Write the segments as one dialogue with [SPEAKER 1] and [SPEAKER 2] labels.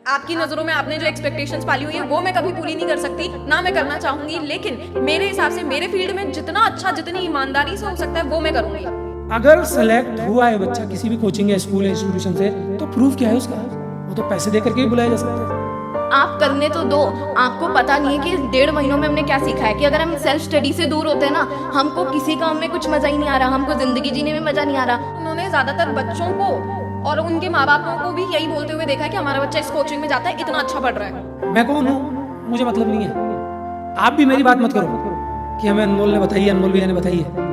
[SPEAKER 1] आपकी नजरों में आपने जो एक्सपेक्टेशंस पाली हुई है वो मैं कभी पूरी नहीं कर सकती, ना मैं करना चाहूंगी, लेकिन मेरे हिसाब से मेरे फील्ड में जितना अच्छा, जितनी ईमानदारी से हो सकता है वो मैं करूंगी।
[SPEAKER 2] अगर सेलेक्ट हुआ है बच्चा किसी भी कोचिंग या स्कूल या इंस्टीट्यूशन से, तो प्रूफ क्या है उसका? वो तो पैसे दे करके ही बुलाया जा सकता है।
[SPEAKER 3] आप करने तो दो। आपको पता नहीं है कि 1.5 महीनों में हमने क्या सीखा है कि अगर हम सेल्फ स्टडी से दूर होते हैं ना, हमको किसी काम में कुछ मजा ही नहीं आ रहा, हमको जिंदगी जीने में मजा नहीं आ रहा।
[SPEAKER 1] उन्होंने ज्यादातर बच्चों को और उनके माँ बापों को भी यही बोलते हुए देखा है कि हमारा बच्चा इस कोचिंग में जाता है, इतना अच्छा पढ़ रहा है।
[SPEAKER 2] मैं कौन हूँ? मुझे मतलब नहीं है। आप भी मेरी बात मत करो कि हमें अनमोल ने बताई है, अनमोल भैया ने बताई है।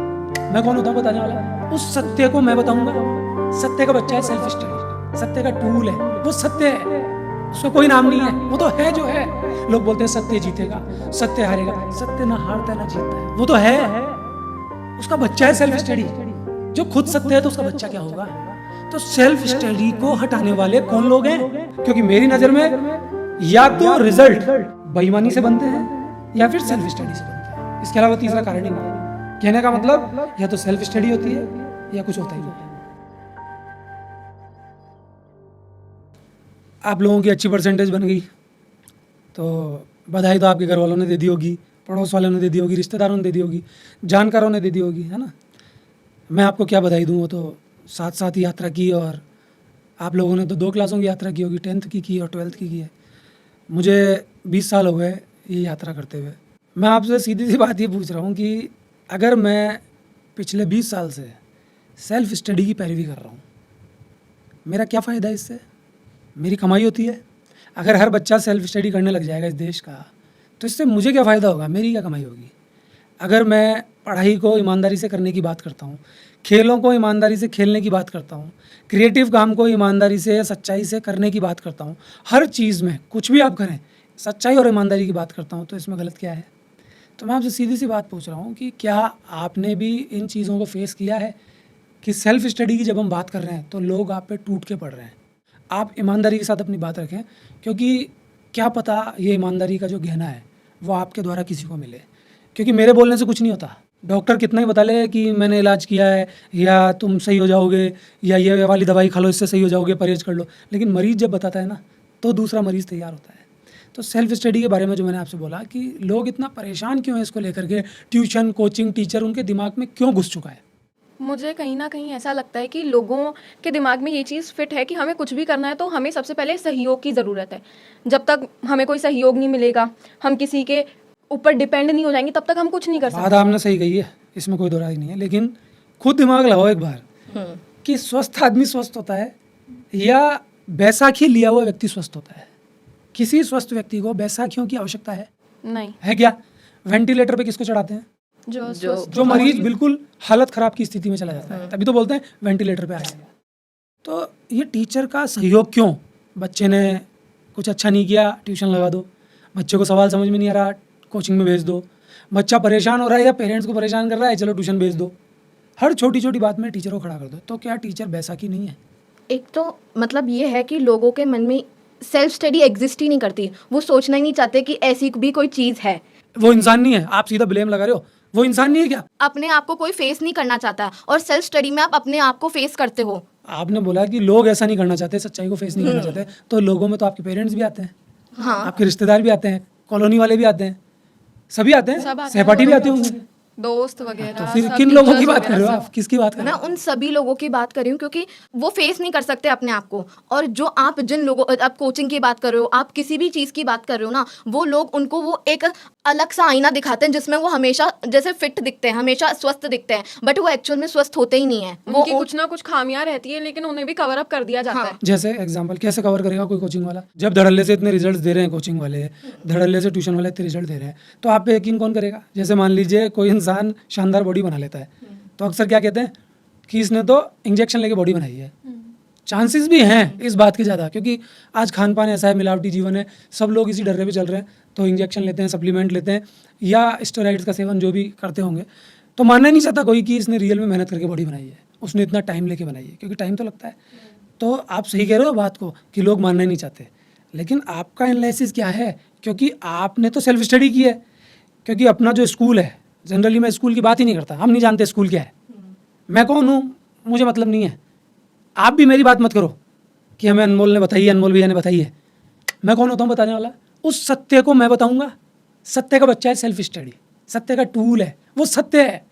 [SPEAKER 2] मैं कौन होता हूँ बताने वाला? उस सत्य को मैं बताऊंगा। सत्य का बच्चा है सेल्फ स्टडी, सत्य का टूल है, वो सत्य है, उसका कोई नाम नहीं है, वो तो है जो है। लोग बोलते हैं सत्य जीतेगा, सत्य हारेगा। सत्य ना हारता है ना जीतता है, वो तो है। उसका बच्चा है सेल्फ स्टडी। जो खुद सत्य है तो उसका बच्चा क्या होगा? तो सेल्फ स्टडी को हटाने वाले कौन लोग हैं? क्योंकि मेरी नजर में या तो रिजल्ट बेईमानी से बनते हैं या फिर सेल्फ स्टडी से बनते हैं। इसके अलावा तीसरा कारण ही नहीं है। कहने का मतलब या तो सेल्फ स्टडी होती है या कुछ होता ही नहीं है। आप लोगों की अच्छी परसेंटेज बन गई तो बधाई तो आपके घर वालों ने दे दी होगी, पड़ोस वालों ने दे दी होगी, रिश्तेदारों ने दे दी होगी, जानकारों ने दे दी होगी, है ना। मैं आपको क्या बधाई दूँ? वो तो साथ साथ ही यात्रा की, और आप लोगों ने तो 2 क्लासों की यात्रा की होगी, 10th की और 12th की है। मुझे 20 साल हो गए ये यात्रा करते हुए। मैं आपसे सीधी सी बात ये पूछ रहा हूँ कि अगर मैं पिछले 20 साल से सेल्फ स्टडी की पैरवी कर रहा हूँ, मेरा क्या फ़ायदा है इससे? मेरी कमाई होती है। अगर हर बच्चा सेल्फ स्टडी करने लग जाएगा इस देश का, तो इससे मुझे क्या फ़ायदा होगा? मेरी क्या कमाई होगी? अगर मैं पढ़ाई को ईमानदारी से करने की बात करता हूँ, खेलों को ईमानदारी से खेलने की बात करता हूँ, क्रिएटिव काम को ईमानदारी से, सच्चाई से करने की बात करता हूँ, हर चीज़ में कुछ भी आप करें सच्चाई और ईमानदारी की बात करता हूँ, तो इसमें गलत क्या है? तो मैं आपसे सीधी सी बात पूछ रहा हूँ कि क्या आपने भी इन चीज़ों को फेस किया है कि सेल्फ स्टडी की जब हम बात कर रहे हैं तो लोग आप पे टूट के पड़ रहे हैं? आप ईमानदारी के साथ अपनी बात रखें, क्योंकि क्या पता ये ईमानदारी का जो गहना है वो आपके द्वारा किसी को मिले। क्योंकि मेरे बोलने से कुछ नहीं होता। डॉक्टर कितना ही बता ले कि मैंने इलाज किया है या तुम सही हो जाओगे या ये वाली दवाई खा लो इससे सही हो जाओगे, परहेज कर लो, लेकिन मरीज़ जब बताता है ना तो दूसरा मरीज़ तैयार होता है। तो सेल्फ स्टडी के बारे में जो मैंने आपसे बोला कि लोग इतना परेशान क्यों हैं इसको लेकर के, ट्यूशन, कोचिंग, टीचर उनके दिमाग में क्यों घुस चुका है?
[SPEAKER 1] मुझे कहीं ना कहीं ऐसा लगता है कि लोगों के दिमाग में ये चीज़ फिट है कि हमें कुछ भी करना है तो हमें सबसे पहले सहयोग की ज़रूरत है। जब तक हमें कोई सहयोग नहीं मिलेगा, हम किसी के ऊपर डिपेंड नहीं हो जाएंगे, तब तक हम कुछ नहीं कर सकते।
[SPEAKER 2] बात आपने सही कही है, इसमें कोई दो राय नहीं है, लेकिन खुद दिमाग लगाओ एक बार कि स्वस्थ आदमी स्वस्थ होता है या बैसाखी लिया हुआ व्यक्ति स्वस्थ होता है? किसी स्वस्थ व्यक्ति को बैसाखियों की आवश्यकता
[SPEAKER 1] नहीं,
[SPEAKER 2] है क्या? वेंटिलेटर पे किसको चढ़ाते हैं? जो मरीज बिल्कुल हालत खराब की स्थिति में चला जाता है, तभी तो बोलते हैं वेंटिलेटर पे आ जाएगा। तो ये टीचर का सहयोग क्यों? बच्चे ने कुछ अच्छा नहीं किया, ट्यूशन लगा दो। बच्चे को सवाल समझ में नहीं आ रहा, कोचिंग में भेज दो। बच्चा परेशान हो रहा है या पेरेंट्स को परेशान कर रहा है, चलो ट्यूशन भेज दो। हर छोटी छोटी बात में टीचर को खड़ा कर दो। तो क्या टीचर बैसाखी नहीं है?
[SPEAKER 3] एक तो मतलब ये है कि लोगों के मन में सेल्फ स्टडी एग्जिस्ट ही नहीं करती। वो सोचना ही नहीं चाहते कि ऐसी भी कोई चीज़ है।
[SPEAKER 2] वो इंसान नहीं है, आप सीधा ब्लेम लगा रहे हो। वो इंसान नहीं है क्या?
[SPEAKER 3] अपने आप को कोई फेस नहीं करना चाहता, और सेल्फ स्टडी में आप अपने आप को फेस करते हो।
[SPEAKER 2] आपने बोला कि लोग ऐसा नहीं करना चाहते, सच्चाई को फेस नहीं करना चाहते, तो लोगों में तो आपके पेरेंट्स भी आते हैं,
[SPEAKER 3] हाँ,
[SPEAKER 2] आपके रिश्तेदार भी आते हैं, कॉलोनी वाले भी आते हैं, सभी आते हैं,
[SPEAKER 1] सब आते हैं,
[SPEAKER 2] सहपाठी भी आते होंगे।
[SPEAKER 1] दोस्त वगैरह।
[SPEAKER 2] तो फिर
[SPEAKER 1] सब
[SPEAKER 2] किन लोगों की
[SPEAKER 1] teachers
[SPEAKER 2] बात कर रहे हो
[SPEAKER 1] वगैरह
[SPEAKER 2] आप? किसकी बात कर रहे
[SPEAKER 3] मैं
[SPEAKER 2] हो?
[SPEAKER 3] उन सभी लोगों की बात कर रही हूँ क्योंकि वो फेस नहीं कर सकते अपने आप को। और जो आप जिन लोगों, आप कोचिंग की बात कर रहे हो, आप किसी भी चीज़ की बात कर रहे हो ना, वो लोग उनको वो एक अलग सा आईना दिखाते हैं जिसमें वो हमेशा जैसे फिट दिखते हैं, हमेशा स्वस्थ दिखते हैं, बट वो एक्चुअल में स्वस्थ होते ही नहीं है। वो
[SPEAKER 1] उनकी कुछ ना कुछ खामियां रहती है, लेकिन उन्हें भी कवर अप कर दिया जाता है।
[SPEAKER 2] जैसे एग्जाम्पल कैसे कवर करेगा कोई कोचिंग वाला? जब धड़ल्ले से इतने रिजल्ट दे रहे हैं कोचिंग वाले, धड़ल्ले से ट्यूशन वाले इतने रिजल्ट दे रहे हैं, तो आप पे यकीन कौन करेगा? जैसे मान लीजिए कोई इंसान शानदार बॉडी बना लेता है, तो अक्सर क्या कहते हैं कि इसने तो इंजेक्शन लेके बॉडी बनाई है। चांसेस भी हैं इस बात के ज़्यादा, क्योंकि आज खान पान ऐसा है, मिलावटी जीवन है, सब लोग इसी डर्रे पे चल रहे हैं, तो इंजेक्शन लेते हैं, सप्लीमेंट लेते हैं या स्टेरॉइड्स का सेवन जो भी करते होंगे। तो मानना नहीं चाहता कोई कि इसने रियल में मेहनत करके बॉडी बनाई है, उसने इतना टाइम लेके बनाई है, क्योंकि टाइम तो लगता है। तो आप सही कह रहे हो बात को कि लोग मानना ही नहीं चाहते, लेकिन आपका एनालिसिस क्या है? क्योंकि आपने तो सेल्फ स्टडी की है। क्योंकि अपना जो स्कूल है, जनरली मैं स्कूल की बात ही नहीं करता, हम नहीं जानते स्कूल क्या है। मैं कौन हूँ? मुझे मतलब नहीं है। आप भी मेरी बात मत करो कि हमें अनमोल ने बताई है, अनमोल भैया ने बताई है। मैं कौन होता हूँ बताने वाला? उस सत्य को मैं बताऊंगा। सत्य का बच्चा है सेल्फ स्टडी, सत्य का टूल है, वो सत्य है,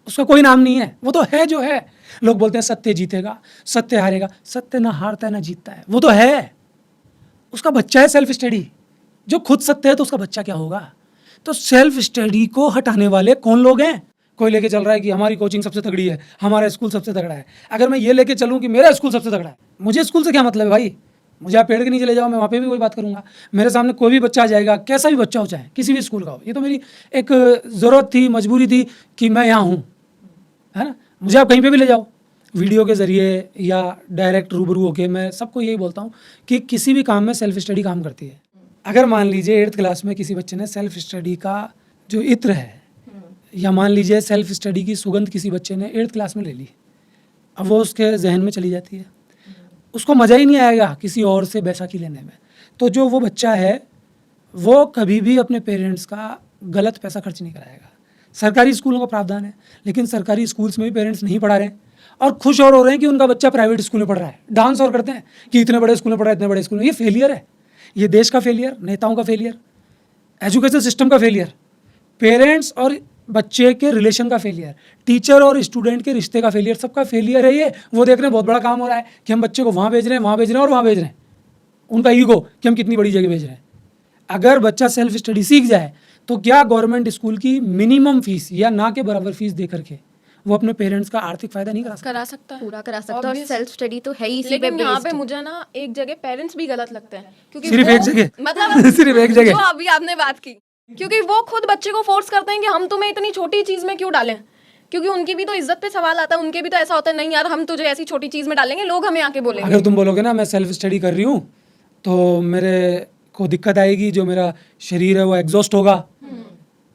[SPEAKER 2] उसका कोई नाम नहीं है, वो तो है जो है। लोग बोलते हैं सत्य जीतेगा, सत्य हारेगा। सत्य ना हारता है ना जीतता है, वो तो है, उसका बच्चा है सेल्फ स्टडी। जो खुद सत्य है तो उसका बच्चा क्या होगा? तो सेल्फ स्टडी को हटाने वाले कौन लोग हैं? कोई लेके चल रहा है कि हमारी कोचिंग सबसे तगड़ी है, हमारा स्कूल सबसे तगड़ा है। अगर मैं ये लेके चलूँ कि मेरा स्कूल सबसे तगड़ा है, मुझे स्कूल से क्या मतलब है भाई? मुझे आप पेड़ के नीचे ले जाओ, मैं वहाँ पे भी कोई बात करूँगा। मेरे सामने कोई भी बच्चा आ जाएगा, कैसा भी बच्चा हो चाहे, किसी भी स्कूल का हो, ये तो मेरी एक ज़रूरत थी, मजबूरी थी कि मैं यहाँ हूँ, है ना। मुझे आप कहीं पे भी ले जाओ, वीडियो के ज़रिए या डायरेक्ट रूबरू होके, मैं सबको यही बोलता हूँ कि किसी भी काम में सेल्फ स्टडी काम करती है। अगर मान लीजिए 8th क्लास में किसी बच्चे ने सेल्फ स्टडी का जो इत्र है, या मान लीजिए सेल्फ स्टडी की सुगंध किसी बच्चे ने 8th क्लास में ले ली, अब वो उसके जहन में चली जाती है, उसको मज़ा ही नहीं आएगा किसी और से बैसाखी लेने में। तो जो वो बच्चा है वो कभी भी अपने पेरेंट्स का गलत पैसा खर्च नहीं कराएगा। सरकारी स्कूलों का प्रावधान है, लेकिन सरकारी स्कूल्स में भी पेरेंट्स नहीं पढ़ा रहे हैं और खुश और हो रहे हैं कि उनका बच्चा प्राइवेट स्कूल में पढ़ रहा है। डांस और करते हैं कि इतने बड़े स्कूल में पढ़ रहा है, इतने बड़े स्कूल में। ये फेलियर है, ये देश का फेलियर, नेताओं का फेलियर, एजुकेशन सिस्टम का फेलियर, पेरेंट्स और बच्चे के रिलेशन का फेलियर, टीचर और स्टूडेंट के रिश्ते का फेलियर, सबका फेलियर है ये। वो देख रहे हैं बहुत बड़ा काम हो रहा है कि हम बच्चे को वहाँ भेज रहे हैं, वहाँ भेज रहे हैं और वहाँ भेज रहे हैं, उनका ईगो कि हम कितनी बड़ी जगह भेज रहे हैं। अगर बच्चा सेल्फ स्टडी सीख जाए तो क्या गवर्नमेंट स्कूल की मिनिमम फीस या ना के बराबर फीस दे करके वो अपने पेरेंट्स का आर्थिक फायदा नहीं करा सकता?
[SPEAKER 3] पूरा करा सकता है। और
[SPEAKER 1] Obvious।
[SPEAKER 3] सेल्फ स्टडी तो है ही इसी पे
[SPEAKER 1] लेकिन यहाँ पे
[SPEAKER 3] based।
[SPEAKER 1] मुझे ना एक जगह पेरेंट्स भी गलत लगते हैं, क्योंकि
[SPEAKER 2] सिर्फ
[SPEAKER 1] वो-
[SPEAKER 2] एक जगह?
[SPEAKER 1] मतलब
[SPEAKER 2] सिर्फ एक जगह?
[SPEAKER 1] जो अभी आपने बात की, क्योंकि वो खुद बच्चे को फोर्स करते हैं कि हम तुम्हें इतनी छोटी चीज में क्यों डालें, क्योंकि उनकी भी तो इज्जत पे सवाल आता है, उनके भी तो ऐसा होता है नहीं यार हम तुझे ऐसी छोटी चीज में डालेंगे, लोग हमें आके बोलेंगे।
[SPEAKER 2] अगर तुम बोलोगे ना मैं सेल्फ स्टडी कर रही हूँ तो मेरे को दिक्कत आएगी, जो मेरा शरीर है वो एग्जॉस्ट होगा,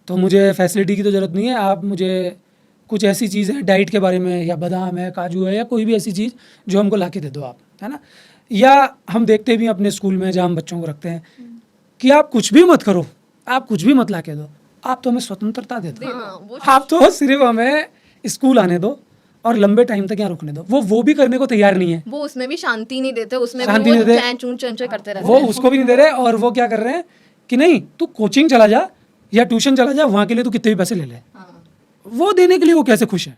[SPEAKER 2] तो मुझे फैसिलिटी की तो ज़रूरत नहीं है, आप मुझे कुछ ऐसी चीज़ है डाइट के बारे में, या बादाम है, काजू है, या कोई भी ऐसी चीज़ जो हमको ला के दे दो आप, है ना। या हम देखते भी हैं अपने स्कूल में जहाँ हम बच्चों को रखते हैं कि आप कुछ भी मत करो, आप कुछ भी मत ला के दो, आप तो हमें स्वतंत्रता दे दो, आप तो सिर्फ हमें स्कूल आने दो और लंबे टाइम तक यहाँ रुकने दो। वो भी करने को तैयार नहीं है,
[SPEAKER 3] वो उसमें भी शांति नहीं देते, उसमें
[SPEAKER 2] शांति
[SPEAKER 3] भी
[SPEAKER 2] नहीं
[SPEAKER 3] वो
[SPEAKER 2] देते।
[SPEAKER 3] चैन चून चंचे करते रहते
[SPEAKER 2] वो
[SPEAKER 3] हैं।
[SPEAKER 2] उसको भी नहीं दे रहे, और वो क्या कर रहे हैं कि नहीं तू कोचिंग चला जा या ट्यूशन चला जा, वहाँ के लिए तू कितने भी पैसे ले ले, वो देने के लिए वो कैसे खुश है।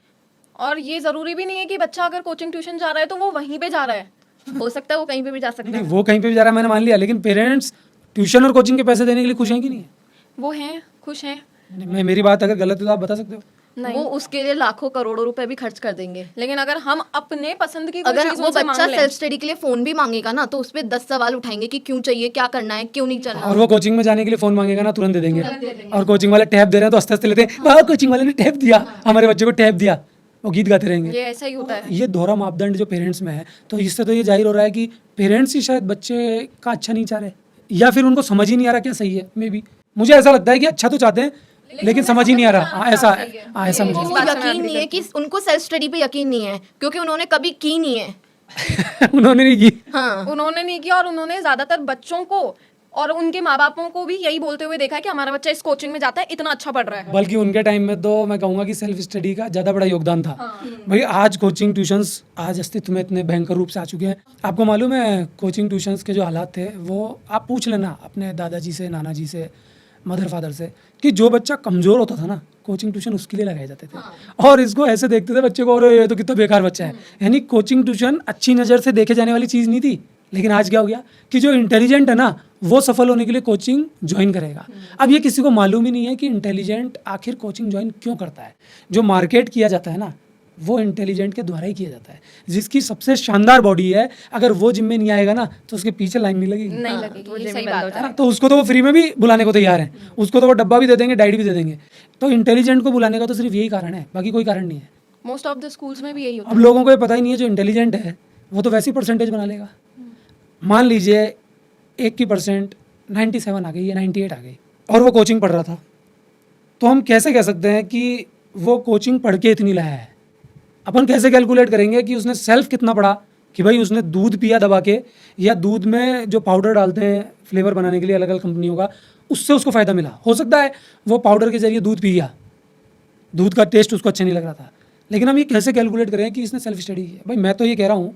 [SPEAKER 1] और ये जरूरी भी नहीं है कि बच्चा अगर कोचिंग ट्यूशन जा रहा है तो वो वहीं पे जा रहा है,
[SPEAKER 3] हो सकता है वो कहीं पे भी जा सकता
[SPEAKER 2] नहीं
[SPEAKER 3] है।
[SPEAKER 2] वो कहीं पे भी जा रहा है मैंने मान लिया, लेकिन पेरेंट्स ट्यूशन और कोचिंग के पैसे देने के लिए खुश हैं कि नहीं है?
[SPEAKER 1] वो हैं, खुश हैं।
[SPEAKER 2] मैं मेरी बात अगर गलत है तो आप बता सकते हो।
[SPEAKER 1] नहीं,
[SPEAKER 3] वो उसके लिए लाखों करोड़ों रुपए भी खर्च कर देंगे।
[SPEAKER 1] लेकिन अगर हम अपने पसंद की कोई
[SPEAKER 3] अगर
[SPEAKER 1] चीज
[SPEAKER 3] वो
[SPEAKER 1] उनसे
[SPEAKER 3] बच्चा
[SPEAKER 1] मांग लें,
[SPEAKER 3] सेल्फ स्टडी के लिए फोन भी मांगेगा ना तो उस पे 10 सवाल उठाएंगे कि क्यों चाहिए, क्या करना है, क्यों नहीं चलना।
[SPEAKER 2] और वो कोचिंग में जाने के लिए फ़ोन मांगेगा ना, तुरंत दे देंगे। और कोचिंग वाले टैब दे रहे हैं तो हंसते हंसते लेते हैं, वाह कोचिंग वाले ने टैब दिया, हमारे बच्चे को टैब दिया, वो गीत गाते रहेंगे।
[SPEAKER 1] ये ऐसा ही होता है।
[SPEAKER 2] ये दोहरा मापदंड जो पेरेंट्स में है, तो इससे तो ये जाहिर हो रहा है कि पेरेंट्स ही शायद बच्चे का अच्छा नहीं चाह रहे, या फिर उनको समझ ही नहीं आ रहा क्या सही है। मे बी मुझे ऐसा लगता है कि अच्छा तो चाहते हैं लेकिन समझ ही नहीं आ रहा। हाँ, ऐसा मुझे
[SPEAKER 3] उनको यकीन नहीं है कि उनको सेल्फ स्टडी पे यकीन नहीं है क्योंकि उन्होंने कभी की नहीं है।
[SPEAKER 2] उन्होंने नहीं की।
[SPEAKER 3] हाँ,
[SPEAKER 1] उन्होंने नहीं किया, और उन्होंने ज्यादातर बच्चों को और उनके माँ बापों को भी यही बोलते हुए देखा है कि हमारा बच्चा इस कोचिंग में जाता है, इतना अच्छा पढ़ रहा है।
[SPEAKER 2] बल्कि उनके टाइम में तो मैं कहूँगा कि सेल्फ स्टडी का ज़्यादा बड़ा योगदान था। भाई आज कोचिंग ट्यूशंस आज अस्तित्व में इतने भयंकर रूप से आ चुके हैं। आपको मालूम है कोचिंग ट्यूशंस के जो हालात थे वो आप पूछ लेना अपने दादाजी से, नाना जी से, मदर फादर से, कि जो बच्चा कमज़ोर होता था ना कोचिंग ट्यूशन उसके लिए लगाए जाते थे। और इसको ऐसे देखते थे बच्चे को, और ये तो कितना बेकार बच्चा है। यानी कोचिंग ट्यूशन अच्छी नज़र से देखे जाने वाली चीज़ नहीं थी। लेकिन आज क्या हो गया कि जो इंटेलिजेंट है ना वो सफल होने के लिए कोचिंग ज्वाइन करेगा। अब ये किसी को मालूम ही नहीं है कि इंटेलिजेंट आखिर कोचिंग ज्वाइन क्यों करता है। जो मार्केट किया जाता है ना वो इंटेलिजेंट के द्वारा ही किया जाता है। जिसकी सबसे शानदार बॉडी है, अगर वो जिम में नहीं आएगा ना तो उसके पीछे लाइन नहीं लगेगी,
[SPEAKER 1] नहीं लगेगी, ये सही बात
[SPEAKER 2] है ना। तो उसको तो वो फ्री में भी बुलाने को तैयार है, उसको तो वो डब्बा भी दे देंगे, डाइट भी दे देंगे। तो इंटेलिजेंट को बुलाने का तो सिर्फ यही कारण है, बाकी कोई कारण नहीं है।
[SPEAKER 1] मोस्ट ऑफ द स्कूल्स में भी यही होता
[SPEAKER 2] अब लोगों को ये पता ही नहीं है जो इंटेलिजेंट है वो तो वैसी परसेंटेज बना लेगा। मान लीजिए 1% 97 आ गई या 98 आ गई और वो कोचिंग पढ़ रहा था, तो हम कैसे कह सकते हैं कि वो कोचिंग पढ़ के इतनी लाया है। अपन कैसे कैलकुलेट करेंगे कि उसने सेल्फ कितना पढ़ा, कि भाई उसने दूध पिया दबा के, या दूध में जो पाउडर डालते हैं फ्लेवर बनाने के लिए अलग अलग कंपनियों का, उससे उसको फ़ायदा मिला। हो सकता है वो पाउडर के जरिए दूध पी गया, दूध का टेस्ट उसको अच्छा नहीं लग रहा था, लेकिन हम ये कैसे कैलकुलेट करें कि इसने सेल्फ स्टडी की है। भाई मैं तो ये कह रहा हूँ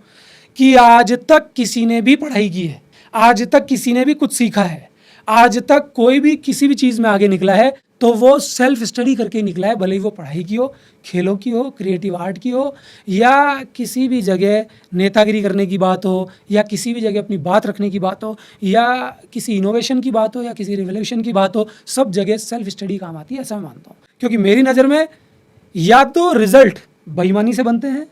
[SPEAKER 2] कि आज तक किसी ने भी पढ़ाई की है, आज तक किसी ने भी कुछ सीखा है, आज तक कोई भी किसी भी चीज़ में आगे निकला है तो वो सेल्फ स्टडी करके ही निकला है, भले ही वो पढ़ाई की हो, खेलों की हो, क्रिएटिव आर्ट की हो, या किसी भी जगह नेतागिरी करने की बात हो, या किसी भी जगह अपनी बात रखने की बात हो, या किसी इनोवेशन की बात हो, या किसी रिवोल्यूशन की बात हो, सब जगह सेल्फ स्टडी काम आती है, ऐसा मैं मानता हूँ। क्योंकि मेरी नज़र में या तो रिजल्ट बेईमानी से बनते हैं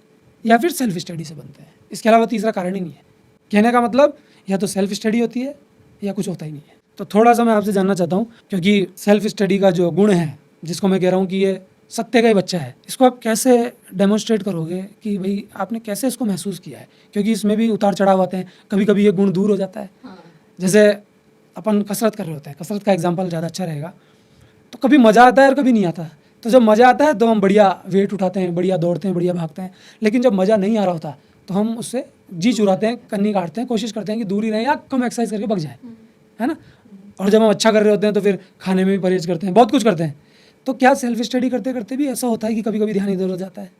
[SPEAKER 2] या फिर सेल्फ स्टडी से बनते हैं, इसके अलावा तीसरा कारण ही नहीं है। कहने का मतलब या तो सेल्फ स्टडी होती है या कुछ होता ही नहीं है। तो थोड़ा सा मैं आपसे जानना चाहता हूँ, क्योंकि सेल्फ स्टडी का जो गुण है, जिसको मैं कह रहा हूँ कि ये सत्य का ही बच्चा है, इसको आप कैसे डेमोन्स्ट्रेट करोगे कि भाई आपने कैसे इसको महसूस किया है? क्योंकि इसमें भी उतार चढ़ाव आते हैं, कभी कभी ये गुण दूर हो जाता है। जैसे अपन कसरत कर रहे होते हैं, कसरत का एग्जाम्पल ज़्यादा अच्छा रहेगा, तो कभी मज़ा आता है और कभी नहीं आता। तो जब मज़ा आता है तो हम बढ़िया वेट उठाते हैं, बढ़िया दौड़ते हैं, बढ़िया भागते हैं, लेकिन जब मज़ा नहीं आ रहा होता तो हम उससे जी चुराते हैं, कन्नी काटते हैं, कोशिश करते हैं कि दूर ही रहें या कम एक्सरसाइज करके भाग जाए, है ना। और जब हम अच्छा कर रहे होते हैं तो फिर खाने में भी परहेज करते हैं, बहुत कुछ करते हैं। तो क्या सेल्फ स्टडी करते करते भी ऐसा होता है कि कभी कभी ध्यान इधर हो जाता है?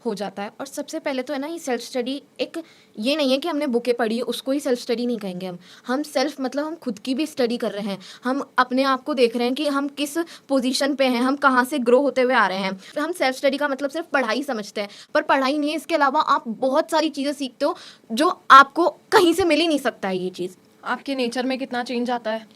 [SPEAKER 3] हो जाता है। और सबसे पहले तो है ना, ये सेल्फ स्टडी एक ये नहीं है कि हमने बुकें पढ़ी है उसको ही सेल्फ स्टडी नहीं कहेंगे। हम सेल्फ मतलब हम खुद की भी स्टडी कर रहे हैं, हम अपने आप को देख रहे हैं कि हम किस पोजीशन पे हैं, हम कहाँ से ग्रो होते हुए आ रहे हैं। हम सेल्फ स्टडी का मतलब सिर्फ पढ़ाई समझते हैं, पर पढ़ाई नहीं है, इसके अलावा आप बहुत सारी चीज़ें सीखते हो जो आपको कहीं से मिल ही नहीं सकता है। ये चीज़
[SPEAKER 1] आपके नेचर में कितना चेंज आता है,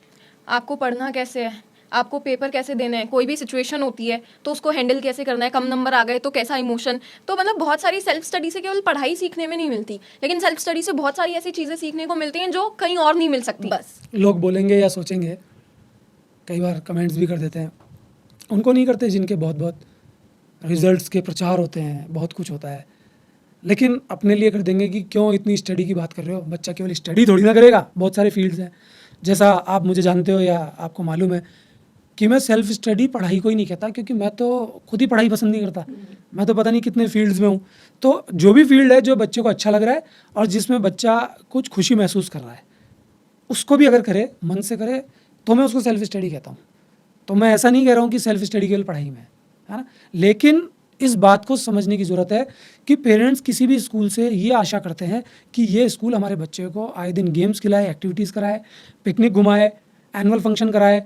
[SPEAKER 1] आपको पढ़ना कैसे है, आपको पेपर कैसे देना है, कोई भी सिचुएशन होती है तो उसको हैंडल कैसे करना है, कम नंबर आ गए तो कैसा इमोशन। तो मतलब बहुत सारी सेल्फ स्टडी से केवल पढ़ाई सीखने में नहीं मिलती, लेकिन सेल्फ स्टडी से बहुत सारी ऐसी चीज़ें सीखने को मिलती हैं जो कहीं और नहीं मिल सकती।
[SPEAKER 3] बस
[SPEAKER 2] लोग बोलेंगे या सोचेंगे, कई बार कमेंट्स भी कर देते हैं, उनको नहीं करते जिनके बहुत बहुत रिजल्ट्स के प्रचार होते हैं, बहुत कुछ होता है, लेकिन अपने लिए कर देंगे कि क्यों इतनी स्टडी की बात कर रहे हो। बच्चा केवल स्टडी थोड़ी ना करेगा, बहुत सारे फील्ड्स हैं। जैसा आप मुझे जानते हो या आपको मालूम है कि मैं सेल्फ स्टडी पढ़ाई को ही नहीं कहता, क्योंकि मैं तो खुद ही पढ़ाई पसंद नहीं करता। मैं तो पता नहीं कितने फील्ड्स में हूँ। तो जो भी फील्ड है जो बच्चे को अच्छा लग रहा है और जिसमें बच्चा कुछ खुशी महसूस कर रहा है, उसको भी अगर करे, मन से करे, तो मैं उसको सेल्फ स्टडी कहता हूँ। तो मैं ऐसा नहीं कह रहा हूँ कि सेल्फ स्टडी केवल पढ़ाई में है ना। लेकिन इस बात को समझने की ज़रूरत है कि पेरेंट्स किसी भी स्कूल से ये आशा करते हैं कि ये स्कूल हमारे बच्चे को आए दिन गेम्स खिलाए, एक्टिविटीज़ कराए, पिकनिक घुमाए, एनुअल फंक्शन कराए,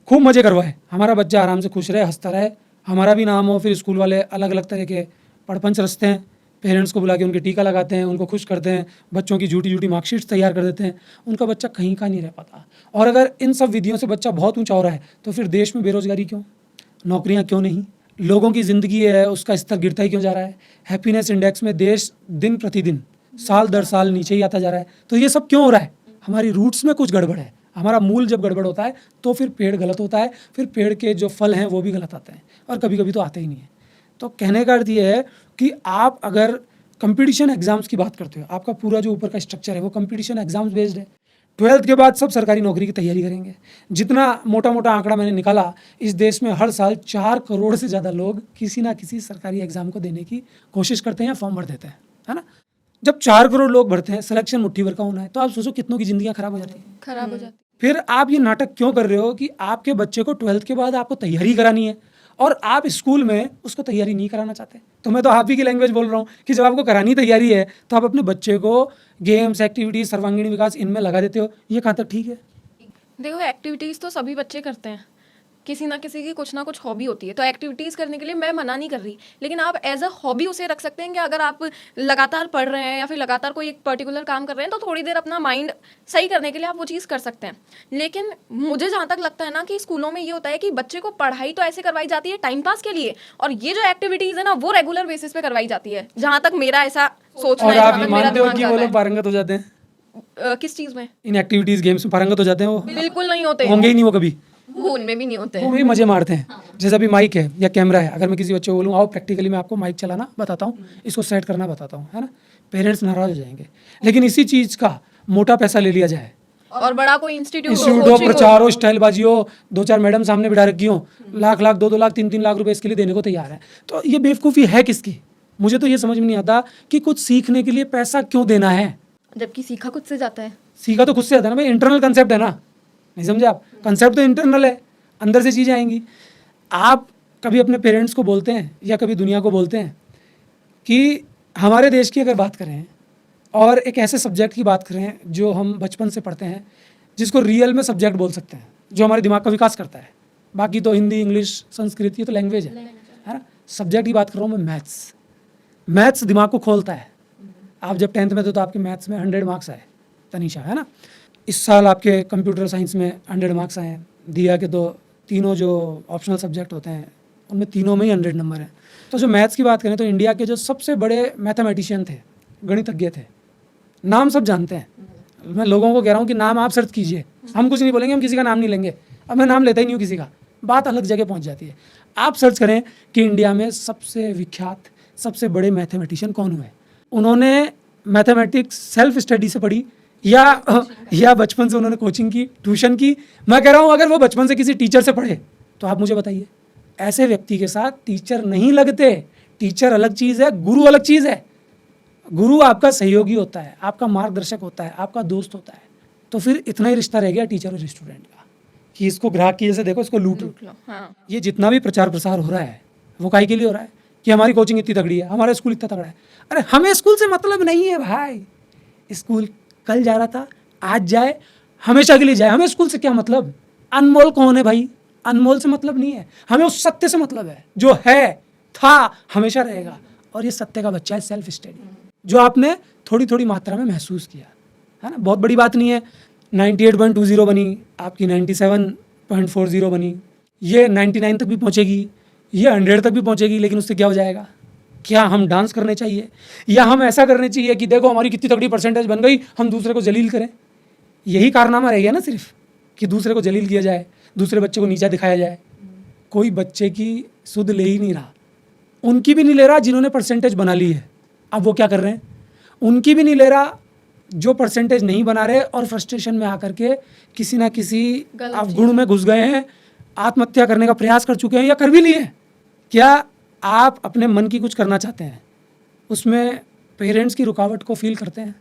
[SPEAKER 2] खूब मज़े करवाए, हमारा बच्चा आराम से खुश रहे, हंसता रहे, हमारा भी नाम हो। फिर स्कूल वाले अलग अलग तरह के पड़पंच रचते हैं, पेरेंट्स को बुला के उनके टीका लगाते हैं, उनको खुश करते हैं, बच्चों की झूठी झूठी मार्कशीट्स तैयार कर देते हैं। उनका बच्चा कहीं का नहीं रह पाता। और अगर इन सब विधियों से बच्चा बहुत ऊंचा हो रहा है तो फिर देश में बेरोजगारी क्यों, नौकरियां क्यों नहीं, लोगों की ज़िंदगी है उसका स्तर गिरता ही क्यों जा रहा है, हैप्पीनेस इंडेक्स में देश दिन प्रतिदिन साल दर साल नीचे ही आता जा रहा है। तो ये सब क्यों हो रहा है? हमारी रूट्स में कुछ गड़बड़ है। हमारा मूल जब गड़बड़ होता है तो फिर पेड़ गलत होता है, फिर पेड़ के जो फल हैं वो भी गलत आते हैं, और कभी कभी तो आते ही नहीं है। तो कहने का अर्थ ये है कि आप अगर कंपटीशन एग्जाम्स की बात करते हो, आपका पूरा जो ऊपर का स्ट्रक्चर है वो कंपटीशन एग्जाम्स बेस्ड है। 12th के बाद सब सरकारी नौकरी की तैयारी करेंगे। जितना मोटा मोटा आंकड़ा मैंने निकाला, इस देश में हर साल 4 करोड़ से ज़्यादा लोग किसी ना किसी सरकारी एग्जाम को देने की कोशिश करते हैं या फॉर्म भर देते हैं, है ना। जब 4 करोड़ लोग भरते हैं, सिलेक्शन मुट्ठी भर का होना है, तो आप सोचो कितनों की जिंदगियां खराब हो जाती हैं।
[SPEAKER 1] खराब हो जाती।
[SPEAKER 2] फिर आप ये नाटक क्यों कर रहे हो कि आपके बच्चे को 12th के बाद आपको तैयारी करानी है और आप स्कूल में उसको तैयारी नहीं कराना चाहते? तो मैं तो आप ही की लैंग्वेज बोल रहा हूँ कि जब आपको करानी तैयारी है तो आप अपने बच्चे को गेम्स, एक्टिविटीज़, सर्वांगीण विकास इनमें लगा देते हो। ये कहाँ तक ठीक है?
[SPEAKER 1] देखो, एक्टिविटीज़ तो सभी बच्चे करते हैं, किसी ना किसी की कुछ ना कुछ हॉबी होती है, तो एक्टिविटीज़ करने के लिए मैं मना नहीं कर रही, लेकिन आप एज अ हॉबी उसे रख सकते हैं कि अगर आप लगातार पढ़ रहे हैं या फिर लगातार कोई एक पर्टिकुलर काम कर रहे हैं तो थोड़ी देर अपना माइंड सही करने के लिए आप वो चीज़ कर सकते हैं। लेकिन मुझे जहाँ तक लगता है ना कि स्कूलों में ये होता है कि बच्चे को पढ़ाई तो ऐसे करवाई जाती है टाइम पास के लिए, और ये जो एक्टिविटीज़ है ना वो रेगुलर बेसिस पे करवाई जाती है, जहाँ तक मेरा ऐसा सोचना
[SPEAKER 2] और
[SPEAKER 1] है,
[SPEAKER 2] आप
[SPEAKER 1] जहाँ
[SPEAKER 2] ये
[SPEAKER 1] तक मेरा
[SPEAKER 2] मानते हो
[SPEAKER 1] दिमाग
[SPEAKER 2] कि वो
[SPEAKER 1] जाता
[SPEAKER 2] लोग पारंगत हो जाते हैं
[SPEAKER 1] है। किस चीज़ में?
[SPEAKER 2] इन एक्टिविटीज़, गेम्स में पारंगत हो जाते हैं? वो
[SPEAKER 1] बिल्कुल नहीं होते।
[SPEAKER 2] होंगे ही नहीं वो कभी,
[SPEAKER 3] वो उनमें भी नहीं होते
[SPEAKER 2] वो भी मजे मारते हैं। जैसे अभी माइक है या कैमरा है, अगर मैं किसी बच्चे को बोलूँ आओ प्रैक्टिकली मैं आपको माइक चलाना बताता हूँ, इसको सेट करना बताता हूँ, है ना, पेरेंट्स नाराज हो जाएंगे। लेकिन इसी चीज़ का मोटा पैसा ले लिया जाए
[SPEAKER 1] और बड़ा कोई इंस्टीट्यूट
[SPEAKER 2] हो, प्रचार हो, स्टाइलबाजी हो, 2-4 मैडम सामने बिठा रखी हो, लाख लाख 2-2 लाख 3-3 लाख रुपए इसके लिए देने को तैयार है, तो ये बेवकूफ़ी है किसकी? मुझे तो ये समझ में नहीं आता कि कुछ सीखने के लिए पैसा क्यों देना है,
[SPEAKER 3] जबकि सीखा खुद से जाता है।
[SPEAKER 2] सीखा तो खुद से आता है ना भाई, इंटरनल कंसेप्ट है ना, नहीं समझे आप? कंसेप्ट तो इंटरनल है, अंदर से चीज़ें आएंगी। आप कभी अपने पेरेंट्स को बोलते हैं या कभी दुनिया को बोलते हैं कि हमारे देश की अगर बात करें और एक ऐसे सब्जेक्ट की बात करें जो हम बचपन से पढ़ते हैं, जिसको रियल में सब्जेक्ट बोल सकते हैं, जो हमारे दिमाग का विकास करता है। बाकी तो हिंदी, इंग्लिश, संस्कृत ये तो लैंग्वेज है ना। सब्जेक्ट की बात कर रहा हूँ मैं, मैथ्स। मैथ्स दिमाग को खोलता है। आप जब 10th में थे तो आपके मैथ्स में 100 मार्क्स आए, तनीषा, है ना। इस साल आपके कंप्यूटर साइंस में 100 मार्क्स आए हैं। दिया के तो तीनों जो ऑप्शनल सब्जेक्ट होते हैं उनमें तीनों में ही 100 नंबर हैं। तो जो मैथ्स की बात करें तो इंडिया के जो सबसे बड़े मैथमेटिशियन थे, गणितज्ञ थे, नाम सब जानते हैं। मैं लोगों को कह रहा हूँ कि नाम आप सर्च कीजिए, हम कुछ नहीं बोलेंगे, हम किसी का नाम नहीं लेंगे। अब मैं नाम लेता ही नहीं हूँ किसी का, बात अलग जगह पहुँच जाती है। आप सर्च करें कि इंडिया में सबसे विख्यात, सबसे बड़े मैथमेटिशियन कौन हुए। उन्होंने मैथमेटिक्स सेल्फ स्टडी से पढ़ी या बचपन से उन्होंने कोचिंग की, ट्यूशन की। मैं कह रहा हूँ अगर वो बचपन से किसी टीचर से पढ़े तो आप मुझे बताइए, ऐसे व्यक्ति के साथ टीचर नहीं लगते। टीचर अलग चीज़ है, गुरु अलग चीज़ है। गुरु आपका सहयोगी होता है, आपका मार्गदर्शक होता है, आपका दोस्त होता है। तो फिर इतना ही रिश्ता रह गया टीचर और स्टूडेंट का कि इसको ग्राहक की जैसे देखो, इसको लूट लो।
[SPEAKER 1] हाँ।
[SPEAKER 2] ये जितना भी प्रचार प्रसार हो रहा है वो काहे के लिए हो रहा है कि हमारी कोचिंग इतनी तगड़ी है, हमारा स्कूल इतना तगड़ा है। अरे हमें स्कूल से मतलब नहीं है भाई। स्कूल कल जा रहा था, आज जाए, हमेशा के लिए जाए, हमें स्कूल से क्या मतलब। अनमोल कौन है भाई? अनमोल से मतलब नहीं है, हमें उस सत्य से मतलब है जो है, था, हमेशा रहेगा। और ये सत्य का बच्चा है सेल्फ स्टडी, जो आपने थोड़ी थोड़ी मात्रा में महसूस किया, है ना। बहुत बड़ी बात नहीं है 98.20 बनी, आपकी 97.40 बनी, ये 99 तक भी पहुंचेगी, ये 100 तक भी पहुंचेगी। लेकिन उससे क्या हो जाएगा? क्या हम डांस करने चाहिए या हम ऐसा करने चाहिए कि देखो हमारी कितनी तगड़ी परसेंटेज बन गई, हम दूसरे को जलील करें? यही कारनामा रह गया ना सिर्फ, कि दूसरे को जलील किया जाए, दूसरे बच्चे को नीचा दिखाया जाए। कोई बच्चे की सुध ले ही नहीं रहा, उनकी भी नहीं ले रहा जिन्होंने परसेंटेज बना ली है। अब वो क्या कर रहे हैं? उनकी भी नहीं ले रहा जो परसेंटेज नहीं बना रहे और फ्रस्ट्रेशन में आकर के किसी ना किसी अवगुण में घुस गए हैं, आत्महत्या करने का प्रयास कर चुके हैं या कर भी लिए हैं। क्या आप अपने मन की कुछ करना चाहते हैं, उसमें पेरेंट्स की रुकावट को फील करते हैं?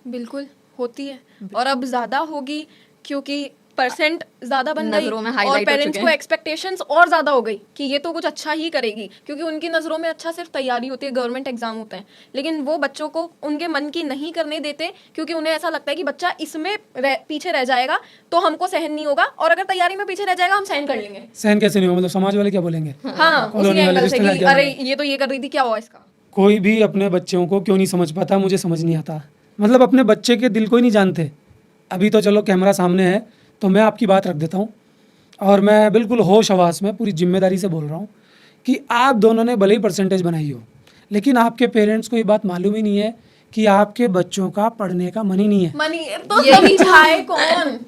[SPEAKER 1] बिल्कुल होती है, और अब ज़्यादा होगी क्योंकि परसेंट ज़्यादा बन गई
[SPEAKER 3] नज़रों में
[SPEAKER 1] और
[SPEAKER 3] highlight हो
[SPEAKER 1] पेरेंट्स
[SPEAKER 3] चुके
[SPEAKER 1] को
[SPEAKER 3] हैं।
[SPEAKER 1] एक्सपेक्टेशंस और ज़्यादा हो गई कि ये तो कुछ अच्छा ही करेगी, क्योंकि उनकी नज़रों में अच्छा सिर्फ तैयारी होती है, गवर्नमेंट एग्जाम होते हैं। लेकिन वो बच्चों को उनके मन की नहीं करने देते, क्योंकि उन्हें ऐसा लगता है कि बच्चा इसमें पीछे रह जाएगा तो हमको सहन नहीं होगा, और अगर तैयारी में पीछे रह जाएगा हम सहन कर लेंगे।
[SPEAKER 2] सहन कैसे नहीं होगा? मतलब समाज वाले क्या बोलेंगे?
[SPEAKER 1] हाँ, उसी
[SPEAKER 2] कॉलोनी वाले,
[SPEAKER 1] एंगल से
[SPEAKER 2] रिश्तेदार
[SPEAKER 1] कि
[SPEAKER 2] क्या
[SPEAKER 1] अरे
[SPEAKER 2] बोलेंगे?
[SPEAKER 1] ये तो ये कर रही थी, क्या हुआ इसका।
[SPEAKER 2] कोई भी अपने बच्चों को क्यों नहीं समझ पाता, मुझे समझ नहीं आता। मतलब अपने बच्चे के दिल को ही नहीं जानते। अभी तो चलो कैमरा सामने है तो मैं आपकी बात रख देता हूँ, और मैं बिल्कुल होश हवास में पूरी जिम्मेदारी से बोल रहा हूँ कि आप दोनों ने भले ही परसेंटेज बनाई हो, लेकिन आपके पेरेंट्स को ये बात मालूम ही नहीं है कि आपके बच्चों का पढ़ने का मन ही नहीं है।
[SPEAKER 1] मनी तो समझाए कौन,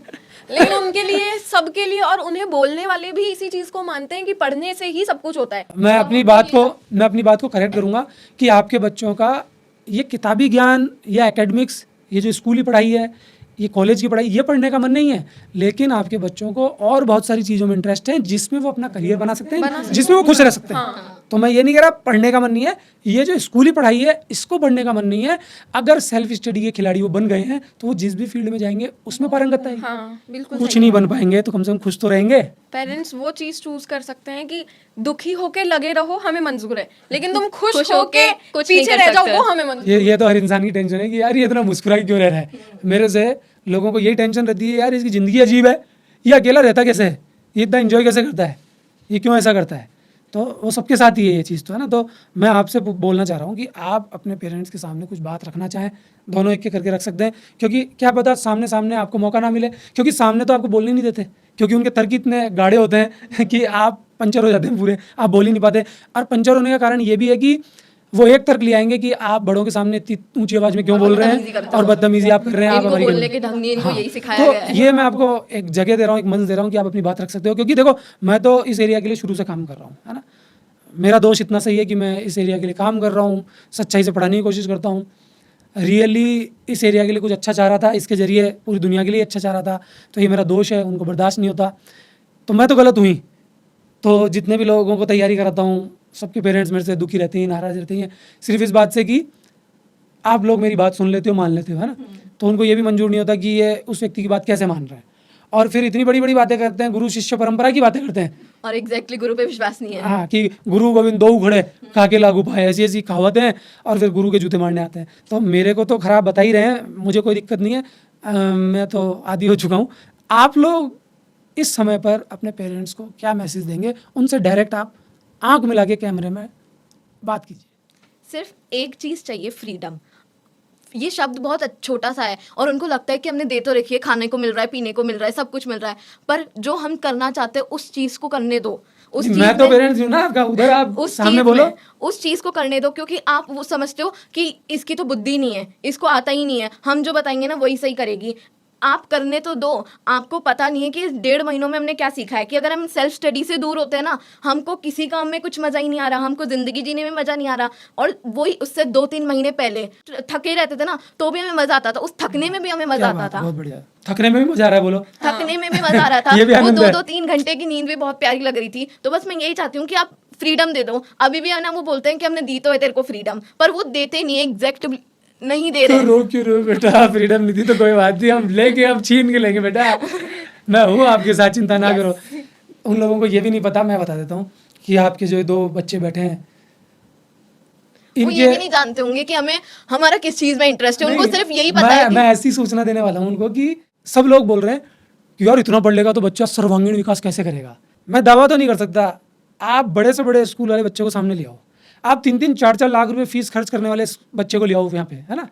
[SPEAKER 1] लेकिन उनके लिए, सबके लिए, और उन्हें बोलने वाले भी इसी चीज को मानते हैं कि पढ़ने से ही सब कुछ होता है।
[SPEAKER 2] मैं अपनी बात को करेक्ट करूँगा कि आपके बच्चों का ये किताबी ज्ञान या एकेडमिक्स, ये जो स्कूली पढ़ाई है, ये कॉलेज की पढ़ाई, ये पढ़ने का मन नहीं है। लेकिन आपके बच्चों को और बहुत सारी चीज़ों में इंटरेस्ट है जिसमें वो अपना करियर बना सकते हैं, जिसमें वो खुश रह सकते हैं। तो मैं ये नहीं कह रहा पढ़ने का मन नहीं है, ये जो स्कूली पढ़ाई है इसको पढ़ने का मन नहीं है। अगर सेल्फ स्टडी के खिलाड़ी वो बन गए हैं तो वो जिस भी फील्ड में जाएंगे उसमें पारंगत है।
[SPEAKER 1] हाँ, बिल्कुल
[SPEAKER 2] कुछ नहीं बन पाएंगे तो कम से कम खुश तो रहेंगे।
[SPEAKER 1] पेरेंट्स वो चीज चूज कर सकते हैं कि दुखी होके लगे रहो, हमें मंजूर है, लेकिन तुम खुश
[SPEAKER 3] खुश
[SPEAKER 1] होके
[SPEAKER 3] होके कुछ नहीं
[SPEAKER 1] पीछे
[SPEAKER 3] कर
[SPEAKER 1] रह जाओ
[SPEAKER 3] सकते।
[SPEAKER 1] वो हमें मंजूर।
[SPEAKER 2] ये तो हर इंसान की टेंशन है कि यार ये इतना मुस्कुरा क्यों रह रहा है। मेरे से लोगों को यही टेंशन रहती है, यार इसकी ज़िंदगी अजीब है, ये अकेला रहता कैसे है, ये इतना एंजॉय कैसे करता है, ये क्यों ऐसा करता है। तो वो सबके साथ ही है ये चीज़, तो है ना। तो मैं आपसे बोलना चाह रहा हूँ कि आप अपने पेरेंट्स के सामने कुछ बात रखना चाहें, दोनों एक करके रख सकते हैं, क्योंकि क्या पता सामने आपको मौका ना मिले, क्योंकि सामने तो आपको बोलने नहीं देते, क्योंकि उनके तर्क इतने गाढ़े होते हैं कि आप पंचर हो जाते हैं पूरे, आप बोल ही नहीं पाते। और पंचर होने का कारण ये भी है कि वो एक तर्क ले आएंगे कि आप बड़ों के सामने इतनी ऊंची आवाज में क्यों बोल रहे हैं और बदतमीजी आप कर रहे हैं, आप
[SPEAKER 3] इनको
[SPEAKER 2] हमारी
[SPEAKER 3] बोलने के ढंग नहीं, इनको यही सिखाया
[SPEAKER 2] तो
[SPEAKER 3] गया है।
[SPEAKER 2] ये मैं आपको एक जगह दे रहा हूँ, एक मंच दे रहा हूँ कि आप अपनी बात रख सकते हो। क्योंकि देखो मैं तो इस एरिया के लिए शुरू से काम कर रहा हूँ, है ना। मेरा दोष इतना सही है कि मैं इस एरिया के लिए काम कर रहा हूँ, सच्चाई से पढ़ाने की कोशिश करता हूँ, रियली इस एरिया के लिए कुछ अच्छा चाह रहा था, इसके जरिए पूरी दुनिया के लिए अच्छा चाह रहा था। तो ये मेरा दोष है, उनको बर्दाश्त नहीं होता, तो मैं तो गलत हुई। तो जितने भी लोगों को तैयारी कराता हूँ सबके पेरेंट्स मेरे से दुखी रहते हैं, नाराज़ रहते हैं, सिर्फ इस बात से कि आप लोग मेरी बात सुन लेते हो, मान लेते हो, है ना। तो उनको ये भी मंजूर नहीं होता कि ये उस व्यक्ति की बात कैसे मान रहे हैं, और फिर इतनी बड़ी बड़ी बातें करते हैं, गुरु शिष्य परंपरा की बातें करते हैं
[SPEAKER 3] और एग्जैक्टली गुरु पे विश्वास नहीं है।
[SPEAKER 2] हाँ कि गुरु गोविंद दो खड़े काके लागू पाए, ऐसी ऐसी कहावतें हैं और फिर गुरु के जूते मारने आते हैं। तो मेरे को तो खराब बता ही रहे हैं, मुझे कोई दिक्कत नहीं है, मैं तो आदी हो चुका हूँ। आप लोग इस समय पर अपने पेरेंट्स को क्या मैसेज देंगे? उनसे डायरेक्ट आप आंख मिला के कैमरे में बात कीजिए।
[SPEAKER 3] सिर्फ एक चीज़ चाहिए, फ्रीडम। ये शब्द बहुत छोटा सा है और उनको लगता है कि हमने दे तो रखी है, खाने को मिल रहा है, पीने को मिल रहा है, सब कुछ मिल रहा है, पर जो हम करना चाहते हैं उस चीज़ को करने दो। उस चीज़
[SPEAKER 2] मैं तो
[SPEAKER 3] में-
[SPEAKER 2] पेरेंट्स हूँ ना आपका, उधर आप
[SPEAKER 3] उस
[SPEAKER 2] सामने
[SPEAKER 3] चीज़
[SPEAKER 2] बोलो।
[SPEAKER 3] में- उस चीज़ को करने दो, क्योंकि आप वो समझते हो कि इसकी तो बुद्धि नहीं है, इसको आता ही नहीं है, हम जो बताएंगे ना वही सही करेगी। आप करने तो दो। आपको पता नहीं है कि इस 1.5 महीनों में हमने क्या सीखा है कि अगर हम सेल्फ स्टडी से दूर होते हैं ना, हमको किसी काम में कुछ मज़ा ही नहीं आ रहा, हमको ज़िंदगी जीने में मज़ा नहीं आ रहा। और वही उससे 2-3 महीने पहले थके रहते थे ना, तो भी हमें मज़ा आता था, उस थकने में भी हमें मज़ा
[SPEAKER 2] क्या
[SPEAKER 3] आता
[SPEAKER 2] बात है,
[SPEAKER 3] था,
[SPEAKER 2] बहुत बढ़िया। थकने में भी मजा आ रहा है, बोलो।
[SPEAKER 3] थकने में भी मज़ा आ रहा था।
[SPEAKER 2] ये भी
[SPEAKER 3] वो
[SPEAKER 2] आनंद है।
[SPEAKER 3] 2-3 घंटे की नींद भी बहुत प्यारी लग रही थी। तो बस मैं यही चाहती हूँ कि आप फ्रीडम दे दो। अभी भी है ना, वो बोलते हैं कि हमने दी तो है तेरे को फ्रीडम, पर वो देते नहीं है, एग्जैक्ट नहीं दे
[SPEAKER 2] तो
[SPEAKER 3] रहे।
[SPEAKER 2] रो क्यों रहे हो बेटा? फ्रीडम नहीं थी तो कोई बात नहीं, हम लेके हम छीन के लेंगे बेटा। मैं हूँ आपके साथ, चिंता ना करो। उन लोगों को ये भी नहीं पता, मैं बता देता हूँ कि आपके जो 2 बच्चे बैठे हैं,
[SPEAKER 3] वो ये भी नहीं जानते होंगे कि हमें हमारा किस चीज में इंटरेस्ट है। उनको
[SPEAKER 2] नहीं,
[SPEAKER 3] सिर्फ यही पता है कि
[SPEAKER 2] मैं ऐसी सूचना देने वाला हूँ उनको कि सब लोग बोल रहे हैं कि यार इतना पढ़ लेगा तो बच्चा सर्वांगीण विकास कैसे करेगा। मैं दावा तो नहीं कर सकता। आप बड़े से बड़े स्कूल वाले बच्चे को सामने ले आओ, आप 3-3, 4-4 लाख रुपए फीस खर्च करने वाले बच्चे को ले आओ यहाँ पे, है ना,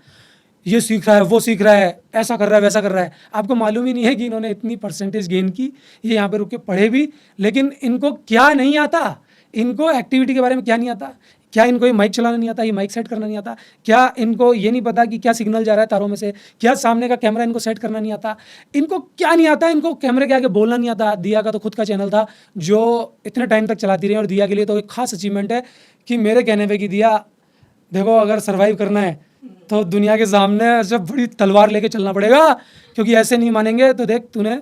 [SPEAKER 2] ये सीख रहा है, वो सीख रहा है, ऐसा कर रहा है, वैसा कर रहा है। आपको मालूम ही नहीं है कि इन्होंने इतनी परसेंटेज गेन की, ये यहाँ पे रुक के पढ़े भी, लेकिन इनको क्या नहीं आता, इनको एक्टिविटी के बारे में क्या नहीं आता, क्या इनको ये माइक चलाना नहीं आता, ये माइक सेट करना नहीं आता, क्या इनको ये नहीं पता कि क्या सिग्नल जा रहा है तारों में से, क्या सामने का कैमरा इनको सेट करना नहीं आता, इनको क्या नहीं आता, इनको कैमरे के आगे बोलना नहीं आता। दिया का तो खुद का चैनल था जो इतने टाइम तक चलाती रही, और दिया के लिए तो एक खास अचीवमेंट है कि मेरे कहने पर कि दिया देखो अगर सर्वाइव करना है तो दुनिया के सामने जब बड़ी तलवार लेके चलना पड़ेगा, क्योंकि ऐसे नहीं मानेंगे। तो देख तूने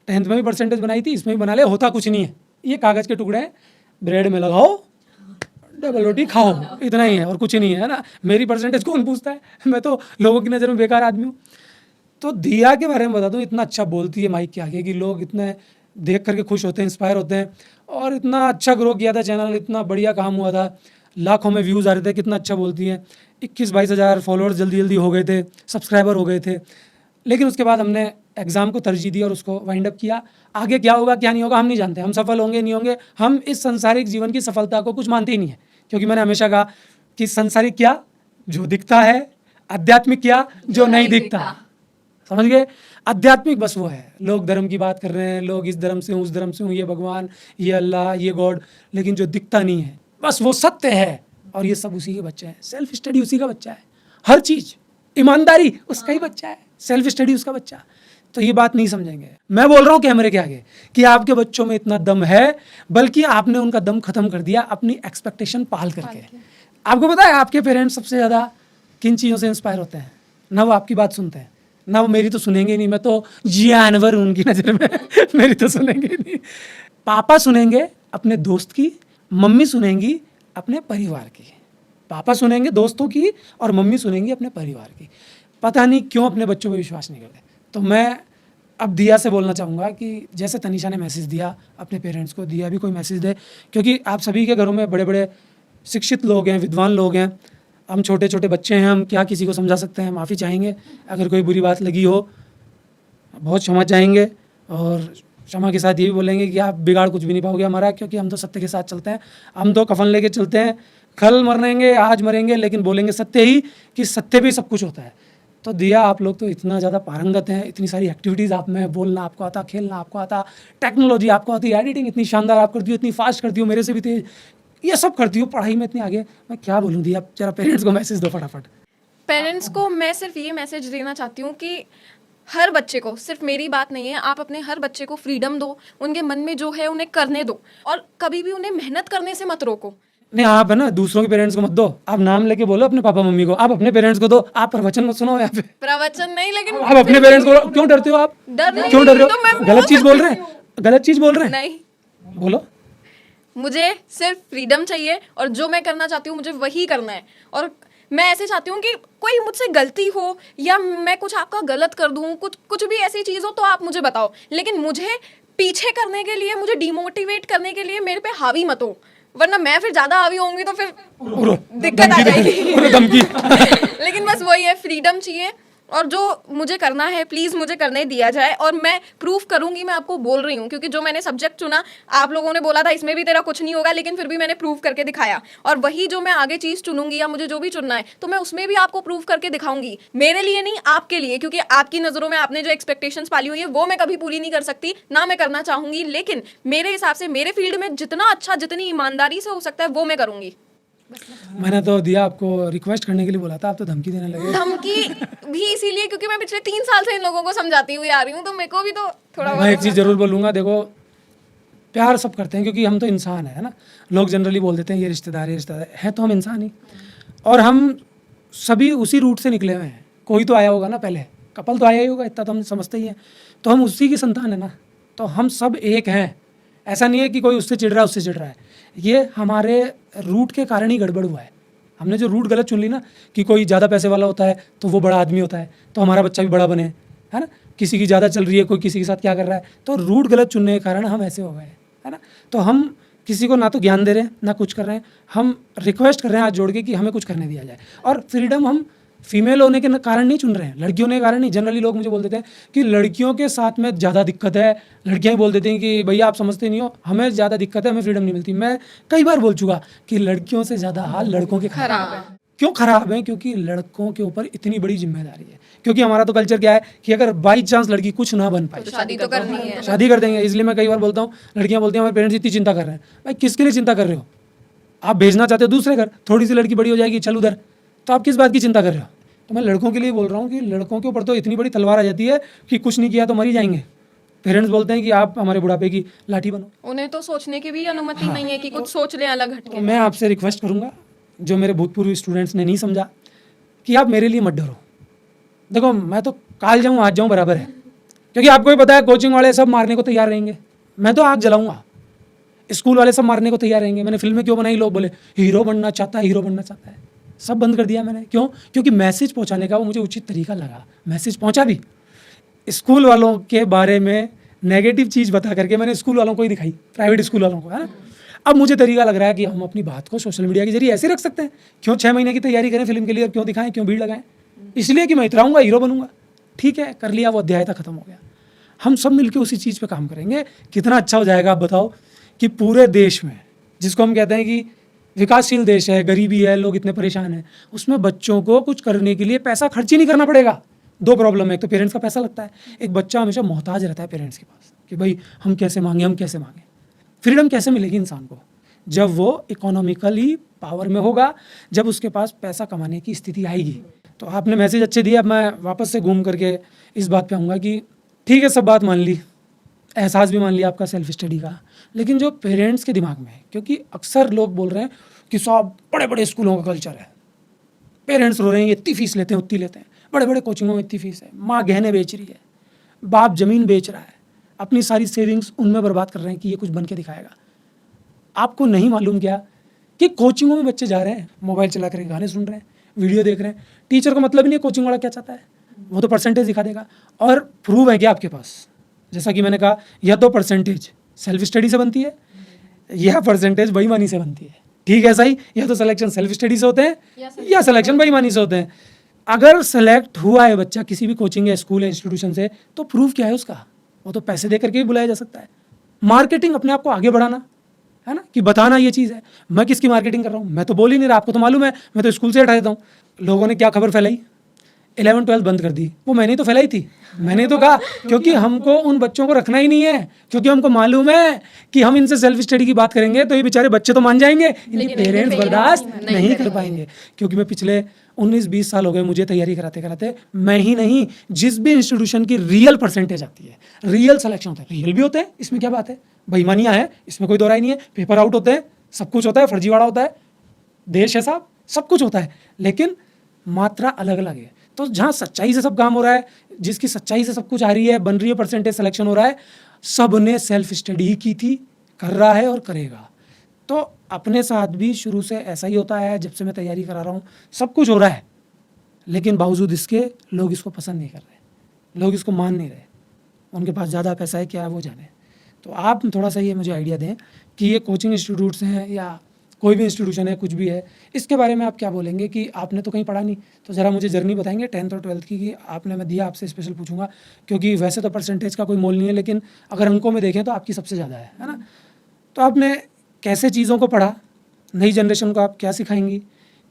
[SPEAKER 2] 10th में भी परसेंटेज बनाई थी, इसमें भी बना ले, होता कुछ नहीं है, ये कागज़ के टुकड़े हैं, ब्रेड में लगाओ, डबल रोटी खाओ, इतना ही है और कुछ नहीं है ना। मेरी परसेंटेज कौन पूछता है, मैं तो लोगों की नज़र में बेकार आदमी हूँ। तो दिया के बारे में बता दूँ, इतना अच्छा बोलती है माइक के आगे कि लोग इतने देख करके खुश होते हैं, इंस्पायर होते हैं। और इतना अच्छा ग्रो किया था चैनल, इतना बढ़िया काम हुआ था, लाखों में व्यूज़ आ रहे थे, कितना अच्छा बोलती है। 21-22 हज़ार फॉलोअर्स जल्दी जल्दी हो गए थे, सब्सक्राइबर हो गए थे। लेकिन उसके बाद हमने एग्ज़ाम को तरजीह दी और उसको वाइंड अप किया। आगे क्या होगा क्या नहीं होगा हम नहीं जानते, हम सफल होंगे नहीं होंगे, हम इस संसारिक जीवन की सफलता को कुछ मानते ही नहीं है। क्योंकि मैंने हमेशा कहा कि संसारिक क्या जो दिखता है, आध्यात्मिक क्या जो नहीं दिखता। समझ गए? आध्यात्मिक बस वो है, लोग धर्म की बात कर रहे हैं, लोग इस धर्म से हूँ, उस धर्म से हूँ, ये भगवान, ये अल्लाह, ये गॉड, लेकिन जो दिखता नहीं है बस वो सत्य है। और ये सब उसी के बच्चे हैं, सेल्फ स्टडी उसी का बच्चा है, हर चीज़, ईमानदारी उसका ही बच्चा है, सेल्फ स्टडी उसका बच्चा। तो ये बात नहीं समझेंगे। मैं बोल रहा हूँ कैमरे के आगे कि आपके बच्चों में इतना दम है, बल्कि आपने उनका दम खत्म कर दिया अपनी एक्सपेक्टेशन पाल करके। आपको पता है आपके पेरेंट्स सबसे ज़्यादा किन चीज़ों से इंस्पायर होते हैं? ना वो आपकी बात सुनते हैं, ना वो मेरी तो सुनेंगे नहीं, मैं तो जानवर हूँ उनकी नज़र में मेरी तो सुनेंगे नहीं। पापा सुनेंगे अपने दोस्त की, मम्मी सुनेंगी अपने परिवार की। पापा सुनेंगे दोस्तों की और मम्मी सुनेंगी अपने परिवार की। पता नहीं क्यों अपने बच्चों पर विश्वास नहीं करते। तो मैं अब दिया से बोलना चाहूँगा कि जैसे तनीषा ने मैसेज दिया अपने पेरेंट्स को, दिया भी कोई मैसेज दे, क्योंकि आप सभी के घरों में बड़े बड़े शिक्षित लोग हैं, विद्वान लोग हैं, हम छोटे छोटे बच्चे हैं, हम क्या किसी को समझा सकते हैं। माफ़ी चाहेंगे अगर कोई बुरी बात लगी हो, बहुत क्षमा चाहेंगे, और क्षमा के साथ ये भी बोलेंगे कि आप बिगाड़ कुछ भी नहीं पाओगे हमारा, क्योंकि हम तो सत्य के साथ चलते हैं। हम तो कफन लेके चलते हैं, कल मरेंगे आज मरेंगे, लेकिन बोलेंगे सत्य ही, कि सत्य भी सब कुछ होता है। तो दिया आप लोग तो इतना ज़्यादा पारंगत हैं, इतनी सारी एक्टिविटीज़ आप में, बोलना आपको आता, खेलना आपको आता, टेक्नोलॉजी आपको आती, एडिटिंग इतनी शानदार आप करती हो, इतनी फास्ट करती हो, मेरे से भी तेज, ये सब करती हो, पढ़ाई में इतनी आगे। मैं क्या बोलूँ दिया, जरा पेरेंट्स को मैसेज दो फटाफट।
[SPEAKER 1] पेरेंट्स को मैं सिर्फ ये मैसेज देना चाहती हूँ कि हर बच्चे को, सिर्फ मेरी बात नहीं है, आप अपने हर बच्चे को फ्रीडम दो, उनके मन में जो है उन्हें करने दो, और कभी भी उन्हें मेहनत करने से मत रोको।
[SPEAKER 2] नहीं आप है ना दूसरों के पेरेंट्स को मत दो, आप नाम लेके बोलो अपने पापा मम्मी को, आप अपने पेरेंट्स को दो, आप प्रवचन मत सुनो यहाँ पे।
[SPEAKER 1] प्रवचन नहीं, लेकिन
[SPEAKER 2] आप अपने पेरेंट्स को क्यों डरते हो? आप
[SPEAKER 1] डर नहीं,
[SPEAKER 2] क्यों डर रहे
[SPEAKER 1] तो
[SPEAKER 2] हो?
[SPEAKER 1] मैं
[SPEAKER 2] गलत चीज़ बोल रहे हैं, गलत चीज़ बोल रहे हैं,
[SPEAKER 1] नहीं,
[SPEAKER 2] बोलो।
[SPEAKER 1] मुझे सिर्फ फ्रीडम चाहिए और जो मैं करना चाहती हूँ मुझे वही करना है। और मैं ऐसे चाहती हूँ कि कोई मुझसे गलती हो या मैं कुछ आपका गलत कर दूँ, कुछ भी ऐसी चीज़ हो तो आप मुझे बताओ, लेकिन मुझे पीछे करने के लिए, मुझे डिमोटिवेट करने के लिए मेरे पे हावी मत हो, वरना मैं फिर ज्यादा हावी होंगी तो फिर दिक्कत आ जाएगी।
[SPEAKER 2] धमकी
[SPEAKER 1] लेकिन बस वही है, फ्रीडम चाहिए, और जो मुझे करना है प्लीज़ मुझे करने दिया जाए, और मैं प्रूफ करूंगी, मैं आपको बोल रही हूँ, क्योंकि जो मैंने सब्जेक्ट चुना, आप लोगों ने बोला था इसमें भी तेरा कुछ नहीं होगा, लेकिन फिर भी मैंने प्रूफ करके दिखाया। और वही जो मैं आगे चीज़ चुनूंगी या मुझे जो भी चुनना है, तो मैं उसमें भी आपको प्रूफ करके दिखाऊंगी, मेरे लिए नहीं आपके लिए, क्योंकि आपकी नज़रों में आपने जो एक्सपेक्टेशंस पाली हुई है वो मैं कभी पूरी नहीं कर सकती, ना मैं करना चाहूंगी, लेकिन मेरे हिसाब से मेरे फील्ड में जितना अच्छा, जितनी ईमानदारी से हो सकता है वो मैं करूंगी।
[SPEAKER 2] मैंने तो दिया आपको, रिक्वेस्ट करने के लिए बोला था, आप तो धमकी देने लगे।
[SPEAKER 1] धमकी भी इसीलिए क्योंकि मैं पिछले 3 साल से इन लोगों को समझाती हुई आ रही हूँ, तो मेरे को भी तो थोड़ा
[SPEAKER 2] मैं एक चीज़ जरूर बोलूँगा, देखो प्यार सब करते हैं क्योंकि हम तो इंसान है ना। लोग जनरली बोल देते हैं ये रिश्तेदार है, तो हम इंसान ही, और हम सभी उसी रूट से निकले हुए हैं। कोई तो आया होगा ना, पहले कपल तो आया ही होगा, इतना तो हम समझते ही हैं, तो हम उसी की संतान है ना, तो हम सब एक हैं। ऐसा नहीं है कि कोई उससे चिढ़ रहा है उससे चिढ़ रहा है, ये हमारे रूट के कारण ही गड़बड़ हुआ है। हमने जो रूट गलत चुन ली ना, कि कोई ज़्यादा पैसे वाला होता है तो वो बड़ा आदमी होता है, तो हमारा बच्चा भी बड़ा बने, है ना। किसी की ज़्यादा चल रही है, कोई किसी के साथ क्या कर रहा है, तो रूट गलत चुनने के कारण हम ऐसे हो गए, है ना। तो हम किसी को ना तो ज्ञान दे रहे हैं ना कुछ कर रहे हैं, हम रिक्वेस्ट कर रहे हैं हाथ जोड़ के कि हमें कुछ करने दिया जाए। और फ्रीडम हम फीमेल होने के कारण नहीं चुन रहे हैं, लड़कियों होने के कारण नहीं। जनरली लोग मुझे बोल देते हैं कि लड़कियों के साथ में ज़्यादा दिक्कत है, लड़कियां ही बोल देती हैं कि भैया आप समझते नहीं हो, हमें ज़्यादा दिक्कत है, हमें फ्रीडम नहीं मिलती। मैं कई बार बोल चुका कि लड़कियों से ज़्यादा हाल लड़कों के खराब है। क्यों खराब है? क्योंकि लड़कों के ऊपर इतनी बड़ी जिम्मेदारी है। क्योंकि हमारा तो कल्चर क्या है कि अगर बाई चांस लड़की कुछ ना बन पाए
[SPEAKER 1] तो शादी तो करनी है,
[SPEAKER 2] शादी कर देंगे। इसलिए मैं कई बार बोलता हूँ, लड़कियां बोलती हैं हमारे पेरेंट्स इतनी चिंता कर रहे हैं। भाई किसके लिए चिंता कर रहे हो? आप भेजना चाहते हो दूसरे घर, थोड़ी सी लड़की बड़ी हो जाएगी, चल उधर, तो आप किस बात की चिंता कर रहे हो? तो मैं लड़कों के लिए बोल रहा हूँ कि लड़कों के ऊपर तो इतनी बड़ी तलवार आ जाती है कि कुछ नहीं किया तो मर ही जाएंगे। पेरेंट्स बोलते हैं कि आप हमारे बुढ़ापे की लाठी बनो।
[SPEAKER 1] उन्हें तो सोचने की भी अनुमति नहीं है कि कुछ सोच लें अलग हटके।
[SPEAKER 2] तो मैं आपसे रिक्वेस्ट करूँगा, जो मेरे भूतपूर्व स्टूडेंट्स ने नहीं समझा, कि आप मेरे लिए मत डरो। देखो मैं तो काल जाऊँ आज जाऊँ बराबर है, क्योंकि आपको भी पता है कोचिंग वाले सब मारने को तैयार रहेंगे, मैं तो आग जलाऊंगा। स्कूल वाले सब मारने को तैयार रहेंगे। मैंने फिल्में क्यों बनाई? लोग बोले हीरो बनना चाहता है, हीरो बनना चाहता है, सब बंद कर दिया मैंने। क्यों? क्योंकि मैसेज पहुंचाने का वो मुझे उचित तरीका लगा, मैसेज पहुंचा भी। स्कूल वालों के बारे में नेगेटिव चीज़ बता करके मैंने स्कूल वालों को ही दिखाई, प्राइवेट स्कूल वालों को, है ना। अब मुझे तरीका लग रहा है कि हम अपनी बात को सोशल मीडिया के जरिए ऐसे रख सकते हैं। क्यों 6 महीने की तैयारी करें फिल्म के लिए और क्यों दिखाएं, क्यों भीड़ लगाएं? इसलिए कि मैं इतराऊंगा, हीरो बनूंगा। ठीक है, कर लिया, वो अध्याय था, खत्म हो गया। हम सब मिलकर उसी चीज़ पे काम करेंगे, कितना अच्छा हो जाएगा। आप बताओ कि पूरे देश में, जिसको हम कहते हैं कि विकासशील देश है, गरीबी है, लोग इतने परेशान हैं, उसमें बच्चों को कुछ करने के लिए पैसा खर्च ही नहीं करना पड़ेगा। 2 प्रॉब्लम है, एक तो पेरेंट्स का पैसा लगता है, एक बच्चा हमेशा मोहताज रहता है पेरेंट्स के पास कि भाई हम कैसे मांगे, हम कैसे मांगे। फ्रीडम कैसे मिलेगी इंसान को? जब वो इकोनॉमिकली पावर में होगा, जब उसके पास पैसा कमाने की स्थिति आएगी। तो आपने मैसेज अच्छे दिए। अब मैं वापस से घूम करके इस बात पे आऊँगा कि ठीक है, सब बात मान ली, एहसास भी मान लिया आपका सेल्फ स्टडी का, लेकिन जो पेरेंट्स के दिमाग में है, क्योंकि अक्सर लोग बोल रहे हैं कि सब बड़े बड़े स्कूलों का कल्चर है, पेरेंट्स रो रहे हैं इतनी फीस लेते हैं उतनी लेते हैं, बड़े बड़े कोचिंगों में इतनी फीस है, माँ गहने बेच रही है, बाप जमीन बेच रहा है, अपनी सारी सेविंग्स उनमें बर्बाद कर रहे हैं कि ये कुछ बन के दिखाएगा। आपको नहीं मालूम क्या कि कोचिंगों में बच्चे जा रहे हैं, मोबाइल चला कर गाने सुन रहे हैं, वीडियो देख रहे हैं, टीचर को मतलब ही नहीं कोचिंग वाला क्या चाहता है, वो तो परसेंटेज दिखा देगा। और प्रूव है क्या आपके पास? जैसा कि मैंने कहा, या तो परसेंटेज सेल्फ स्टडी से बनती है या परसेंटेज बेईमानी से बनती है। ठीक है, सही? या तो सिलेक्शन सेल्फ स्टडी से होते हैं या सिलेक्शन बेईमानी से होते हैं। अगर सेलेक्ट हुआ है बच्चा किसी भी कोचिंग या स्कूल या इंस्टीट्यूशन से, तो प्रूफ क्या है उसका? वो तो पैसे दे करके भी बुलाया जा सकता है। मार्केटिंग, अपने आप को आगे बढ़ाना, है ना, कि बताना ये चीज़ है। मैं किसकी मार्केटिंग कर रहा हूँ? मैं तो बोल ही नहीं रहा, आपको तो मालूम है, मैं तो स्कूल से हटा देता हूँ। लोगों ने क्या खबर फैलाई, 11-12 बंद कर दी, वो मैंने तो फैलाई थी, मैंने तो कहा, क्योंकि हमको उन बच्चों को रखना ही नहीं है, क्योंकि हमको मालूम है कि हम इनसे सेल्फ स्टडी की बात करेंगे तो ये बेचारे बच्चे तो मान जाएंगे, इनके पेरेंट्स बर्दाश्त नहीं कर पाएंगे। क्योंकि मैं पिछले 19-20 साल हो गए मुझे तैयारी कराते कराते, मैं ही नहीं, जिस भी इंस्टीट्यूशन की रियल परसेंटेज आती है, रियल सिलेक्शन होता है, रियल भी होते हैं, इसमें क्या बात है, बेईमानियाँ हैं, इसमें कोई दो राय नहीं है, पेपर आउट होते हैं, सब कुछ होता है, फर्जीवाड़ा होता है, देश है साहब, सब कुछ होता है, लेकिन मात्रा अलग अलग है। तो जहाँ सच्चाई से सब काम हो रहा है, जिसकी सच्चाई से सब कुछ आ रही है, बन रही है, परसेंटेज सिलेक्शन हो रहा है, सब ने सेल्फ स्टडी ही की थी, कर रहा है और करेगा। तो अपने साथ भी शुरू से ऐसा ही होता है, जब से मैं तैयारी करा रहा हूँ सब कुछ हो रहा है, लेकिन बावजूद इसके लोग इसको पसंद नहीं कर रहे, लोग इसको मान नहीं रहे, उनके पास ज़्यादा पैसा है क्या है वो जाने। तो आप थोड़ा सा ये मुझे आइडिया दें कि ये कोचिंग इंस्टीट्यूट्स हैं या कोई भी इंस्टीट्यूशन है, कुछ भी है, इसके बारे में आप क्या बोलेंगे कि आपने तो कहीं पढ़ा नहीं, तो ज़रा मुझे जर्नी बताएंगे 10th और 12th की कि आपने, मैं दिया आपसे स्पेशल पूछूंगा क्योंकि वैसे तो परसेंटेज का कोई मोल नहीं है, लेकिन अगर अंकों में देखें तो आपकी सबसे ज़्यादा है ना। तो आपने कैसे चीज़ों को पढ़ा, नई जनरेशन को आप क्या सिखाएंगी,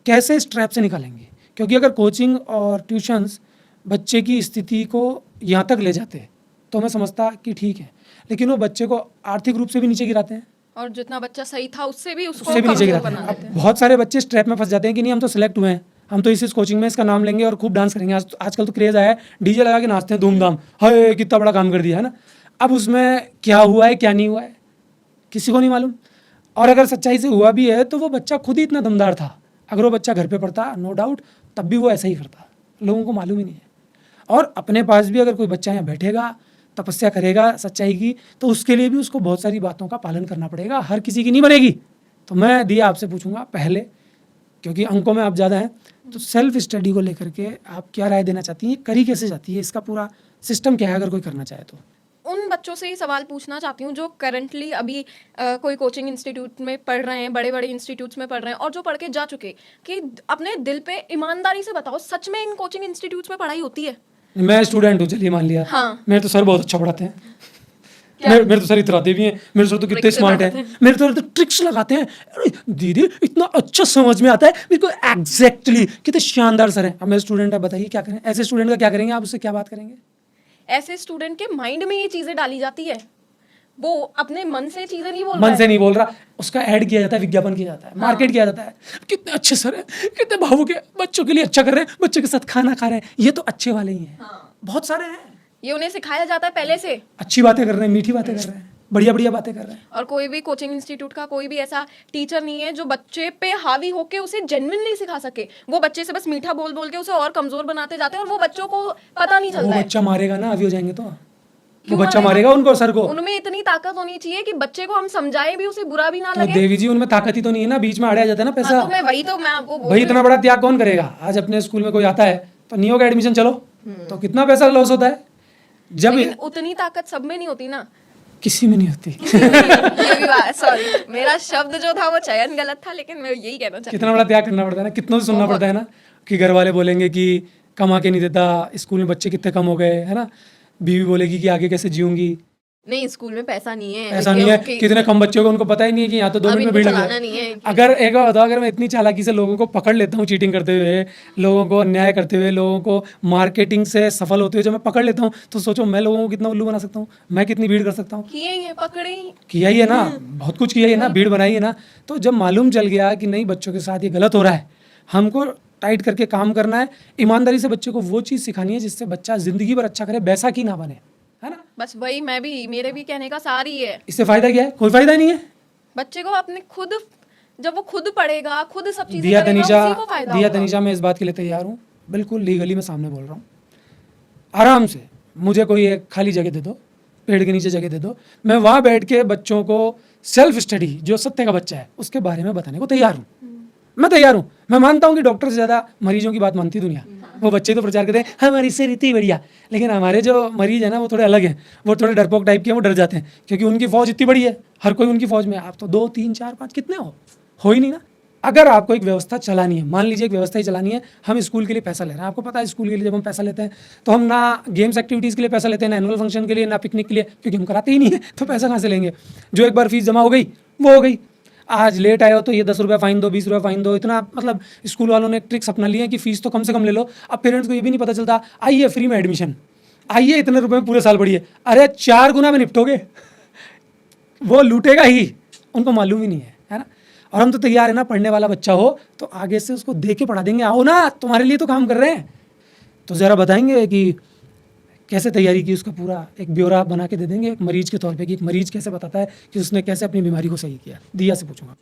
[SPEAKER 2] कैसे इस ट्रैप से निकालेंगे, क्योंकि अगर कोचिंग और ट्यूशन्स बच्चे की स्थिति को यहाँ तक ले जाते तो मैं समझता कि ठीक है, लेकिन वो बच्चे को आर्थिक रूप से भी नीचे गिराते हैं
[SPEAKER 1] और जितना बच्चा सही था उससे भी उसको
[SPEAKER 2] उससे भी नीचे
[SPEAKER 1] कमजोर
[SPEAKER 2] गिराते हैं।
[SPEAKER 1] बना देते
[SPEAKER 2] अब
[SPEAKER 1] हैं।
[SPEAKER 2] बहुत सारे बच्चे इस ट्रैप में फंस जाते हैं कि नहीं हम तो सिलेक्ट हुए हैं, हम तो इस कोचिंग में इसका नाम लेंगे और खूब डांस करेंगे। आजकल तो क्रेज आया है, डीजे लगा के नाचते हैं धूमधाम, हाय कितना बड़ा काम कर दिया है ना। अब उसमें क्या हुआ है क्या नहीं हुआ है किसी को नहीं मालूम, और अगर सच्चाई से हुआ भी है तो वो बच्चा खुद ही इतना दमदार था, अगर वो बच्चा घर पे पढ़ता नो डाउट तब भी वो ऐसा ही करता, लोगों को मालूम ही नहीं है। और अपने पास भी अगर कोई बच्चा यहाँ बैठेगा तपस्या करेगा सच्चाई की, तो उसके लिए भी उसको बहुत सारी बातों का पालन करना पड़ेगा, हर किसी की नहीं बनेगी। तो मैं दिया आपसे पूछूंगा पहले, क्योंकि अंकों में आप ज़्यादा हैं, तो सेल्फ स्टडी को लेकर के आप क्या राय देना चाहती हैं, करी कैसे जाती है, इसका पूरा सिस्टम क्या है अगर कोई करना चाहे तो।
[SPEAKER 1] उन बच्चों से ही सवाल पूछना चाहती हूँ जो करंटली अभी कोई कोचिंग इंस्टीट्यूट में पढ़ रहे हैं, बड़े बड़े इंस्टीट्यूट्स में पढ़ रहे हैं और जो पढ़ के जा चुके, कि अपने दिल पे ईमानदारी से बताओ सच में इन कोचिंग इंस्टीट्यूट्स में पढ़ाई होती है?
[SPEAKER 2] मैं स्टूडेंट हूँ, चलिए मान लिया,
[SPEAKER 1] हाँ।
[SPEAKER 2] मेरे तो सर बहुत अच्छा पढ़ाते हैं, मेरे तो सर इतराते भी हैं, मेरे सर तो कितने स्मार्ट हैं, मेरे तो ट्रिक्स लगाते हैं, अरे दीदी इतना अच्छा समझ में आता है मेरे को एग्जैक्टली, कितने शानदार सर हैं। अब मैं स्टूडेंट है, बताइए क्या करें, ऐसे स्टूडेंट का क्या करेंगे, आप उससे क्या बात करेंगे।
[SPEAKER 1] ऐसे स्टूडेंट के माइंड में ये चीजें डाली जाती है, वो अपने मन से चीजें नहीं बोल
[SPEAKER 2] मन
[SPEAKER 1] रहा
[SPEAKER 2] से
[SPEAKER 1] है।
[SPEAKER 2] नहीं बोल रहा, उसका ऐड किया जाता है, विज्ञापन किया जाता है, मार्केट किया जाता है, कितने अच्छे सर हैं, कितने भावुक है, बच्चों के लिए अच्छा कर रहे हैं, बच्चों के साथ खाना खा रहे हैं, ये तो अच्छे वाले ही हैं, बहुत सारे हैं,
[SPEAKER 1] ये उन्हें सिखाया जाता है पहले से।
[SPEAKER 2] अच्छी बातें कर रहे हैं, मीठी बातें कर रहे हैं, बढ़िया बढ़िया बातें कर रहे हैं।
[SPEAKER 1] और कोई भी कोचिंग इंस्टीट्यूट का कोई भी ऐसा टीचर नहीं है जो बच्चे पे हावी होके उसे जेन्युइनली सिखा सके। वो बच्चे से बस मीठा बोल बोल के उसे और कमजोर बनाते जाते हैं और वो बच्चों को पता नहीं
[SPEAKER 2] वो
[SPEAKER 1] चलता है।
[SPEAKER 2] बच्चा मारेगा ना, अभी हो जाएंगे तो, वो
[SPEAKER 1] क्यों
[SPEAKER 2] बच्चा मारेगा उनको, सर को।
[SPEAKER 1] उनमें इतनी ताकत होनी चाहिए कि बच्चे को हम समझाएं भी उसे बुरा भी ना
[SPEAKER 2] तो
[SPEAKER 1] लगे।
[SPEAKER 2] देवी जी उनमें ताकत ही तो नहीं है ना, बीच में अड़िया जाता है ना पैसा।
[SPEAKER 1] हाँ, तो मैं आपको बोल
[SPEAKER 2] भाई इतना बड़ा त्याग कौन करेगा। आज अपने स्कूल में कोई आता है तो नहीं होगा एडमिशन, चलो तो कितना पैसा लॉस होता है। जब
[SPEAKER 1] लेकिन उतनी ताकत सब में नहीं होती ना।
[SPEAKER 2] किसी में नहीं होती।
[SPEAKER 1] ये भी बात, सॉरी मेरा शब्द जो था वो चयन गलत था, लेकिन मैं यही कहना चाहती
[SPEAKER 2] कितना बड़ा त्याग करना पड़ता है ना, कितनों से सुनना पड़ता है ना कि घर वाले बोलेंगे कि कमा के नहीं देता, स्कूल में बच्चे कितने कम हो गए है ना, बीवी बोलेगी कि आगे कैसे जीऊंगी,
[SPEAKER 3] नहीं स्कूल में पैसा नहीं है,
[SPEAKER 2] ऐसा नहीं है, कितने कम बच्चों को उनको पता ही नहीं है कि यहाँ तो 2 मिनट में भीड़ लग
[SPEAKER 3] चलाना
[SPEAKER 2] जाए।
[SPEAKER 3] नहीं है।
[SPEAKER 2] अगर एक बार बताओ, अगर मैं इतनी चालाकी से लोगों को पकड़ लेता हूँ चीटिंग करते हुए, लोगों को अन्याय करते हुए, लोगों को मार्केटिंग से सफल होते हुए जब मैं पकड़ लेता हूँ, तो सोचो मैं लोगों को कितना उल्लू बना सकता हूँ, मैं कितनी भीड़ कर सकता हूँ।
[SPEAKER 1] किए ही है, पकड़े ही।
[SPEAKER 2] किया ही है ना, बहुत कुछ किया ही है ना, भीड़ बनाई है ना। तो जब मालूम चल गया कि नहीं बच्चों के साथ ये गलत हो रहा है, हमको टाइट करके काम करना है, ईमानदारी से बच्चे को वो चीज़ सिखानी है जिससे बच्चा जिंदगी भर अच्छा करे, वैसा की ना बने, है ना।
[SPEAKER 1] बस वही मेरे भी कहने का सार ही है।
[SPEAKER 2] इससे फायदा क्या है, कोई फायदा नहीं है।
[SPEAKER 1] बच्चे को अपने खुद, जब वो खुद पढ़ेगा, खुद सब चीजें
[SPEAKER 2] दिया
[SPEAKER 1] करेगा,
[SPEAKER 2] तनीषा,
[SPEAKER 1] उसी को फायदा
[SPEAKER 2] दिया
[SPEAKER 1] होगा।
[SPEAKER 2] तनीषा मैं इस बात के लिए तैयार हूँ, बिल्कुल लीगली मैं सामने बोल रहा हूँ, आराम से मुझे कोई एक खाली जगह दे दो, पेड़ के नीचे जगह दे दो, मैं वहाँ बैठ के बच्चों को सेल्फ स्टडी जो सत्य का बच्चा है उसके बारे में बताने को तैयार हूँ। मैं तैयार हूँ। मैं मानता हूँ कि डॉक्टर से ज़्यादा मरीजों की बात मानती दुनिया। वो बच्चे तो प्रचार करते हैं हमारी से रीति बढ़िया, लेकिन हमारे जो मरीज है ना वो थोड़े अलग हैं, वो थोड़े डरपोक टाइप के हैं, वो डर जाते हैं क्योंकि उनकी फौज इतनी बड़ी है, हर कोई उनकी फौज में है। आप तो 2 3 4 5 कितने हो ही नहीं ना। अगर आपको एक व्यवस्था चलानी है, मान लीजिए एक व्यवस्था ही चलानी है, हम स्कूल के लिए पैसा ले रहे हैं, आपको पता है स्कूल के लिए जब हम पैसा लेते हैं तो हम ना गेम्स एक्टिविटीज़ के लिए पैसा लेते हैं, ना एनुअल फंक्शन के लिए, ना पिकनिक के लिए, क्योंकि हम कराते ही नहीं है, तो पैसा कहाँ से लेंगे। जो एक बार फीस जमा हो गई वो हो गई। आज लेट आए हो तो ये 10 रुपये फाइन दो, 20 रुपये फाइन दो, इतना मतलब स्कूल वालों ने ट्रिक्स अपना लिए कि फीस तो कम से कम ले लो। अब पेरेंट्स को ये भी नहीं पता चलता, आइए फ्री में एडमिशन, आइए इतने रुपए में पूरे साल पढ़िए, अरे 4 गुना में निपटोगे, वो लूटेगा ही, उनको मालूम ही नहीं है ना। और हम तो तैयार है ना, पढ़ने वाला बच्चा हो तो आगे से उसको दे के पढ़ा देंगे, आओ ना तुम्हारे लिए तो काम कर रहे हैं। तो ज़रा बताएंगे कि कैसे तैयारी की, उसका पूरा एक ब्यौरा बना के दे देंगे एक मरीज के तौर पे कि एक मरीज कैसे बताता है कि उसने कैसे अपनी बीमारी को सही किया। दिया से पूछूंगा।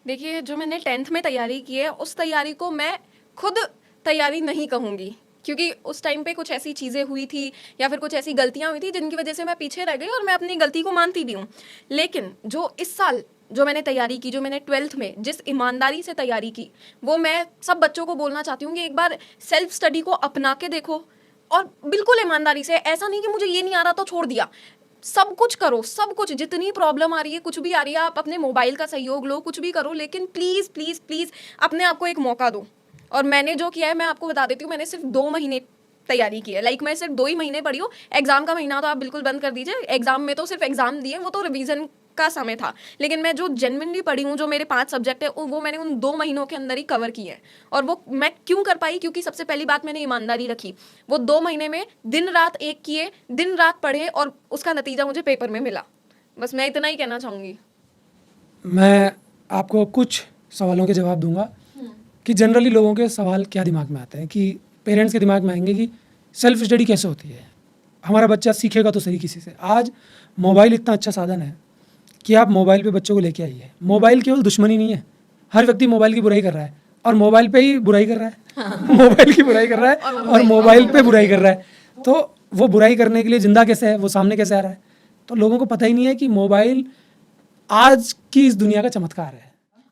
[SPEAKER 1] देखिए, जो मैंने 10th में तैयारी की है उस तैयारी को मैं खुद तैयारी नहीं कहूँगी, क्योंकि उस टाइम पे कुछ ऐसी चीज़ें हुई थी या फिर कुछ ऐसी गलतियाँ हुई थी जिनकी वजह से मैं पीछे रह गई और मैं अपनी गलती को मानती भी हूँ। लेकिन जो इस साल जो मैंने तैयारी की, जो मैंने 12th में जिस ईमानदारी से तैयारी की, वो मैं सब बच्चों को बोलना चाहती हूँ कि एक बार सेल्फ स्टडी को अपना के देखो और बिल्कुल ईमानदारी से। ऐसा नहीं कि मुझे ये नहीं आ रहा तो छोड़ दिया। सब कुछ करो, सब कुछ, जितनी प्रॉब्लम आ रही है, कुछ भी आ रही है, आप अपने मोबाइल का सहयोग लो, कुछ भी करो, लेकिन प्लीज़ प्लीज़ प्लीज़ अपने आप को एक मौका दो। और मैंने जो किया है मैं आपको बता देती हूँ, मैंने सिर्फ 2 महीने तैयारी की है। लाइक मैं सिर्फ 2 ही महीने पढ़ी हूँ। एग्जाम का महीना तो आप बिल्कुल बंद कर दीजिए, एग्जाम में तो सिर्फ एग्जाम दिए, वो तो रिवीजन का समय था। लेकिन मैं जो जेन्युइनली पढ़ी हूँ, जो मेरे 5 सब्जेक्ट है, वो मैंने उन 2 महीनों के अंदर ही कवर किए हैं। और वो मैं क्यों कर पाई? क्योंकि सबसे पहली बात मैंने ईमानदारी रखी। वो 2 महीने में दिन रात एक किए, दिन रात पढ़े, और उसका नतीजा मुझे पेपर में मिला। बस मैं इतना ही कहना चाहूँगी।
[SPEAKER 2] मैं आपको कुछ सवालों के जवाब दूंगा कि जनरली लोगों के सवाल क्या दिमाग में आते हैं, कि पेरेंट्स के दिमाग में आएंगे कि सेल्फ स्टडी कैसे होती है, हमारा बच्चा सीखेगा तो सही किसी से। आज मोबाइल इतना अच्छा साधन है कि आप मोबाइल पे बच्चों को लेके आइए। मोबाइल केवल दुश्मनी नहीं है, हर व्यक्ति मोबाइल की बुराई कर रहा है और मोबाइल पे ही बुराई कर रहा है। मोबाइल की बुराई कर रहा है और मोबाइल पे बुराई कर रहा है। तो वो बुराई करने के लिए जिंदा कैसे है, वो सामने कैसे आ रहा है? तो लोगों को पता ही नहीं है कि मोबाइल आज की इस दुनिया का चमत्कार है,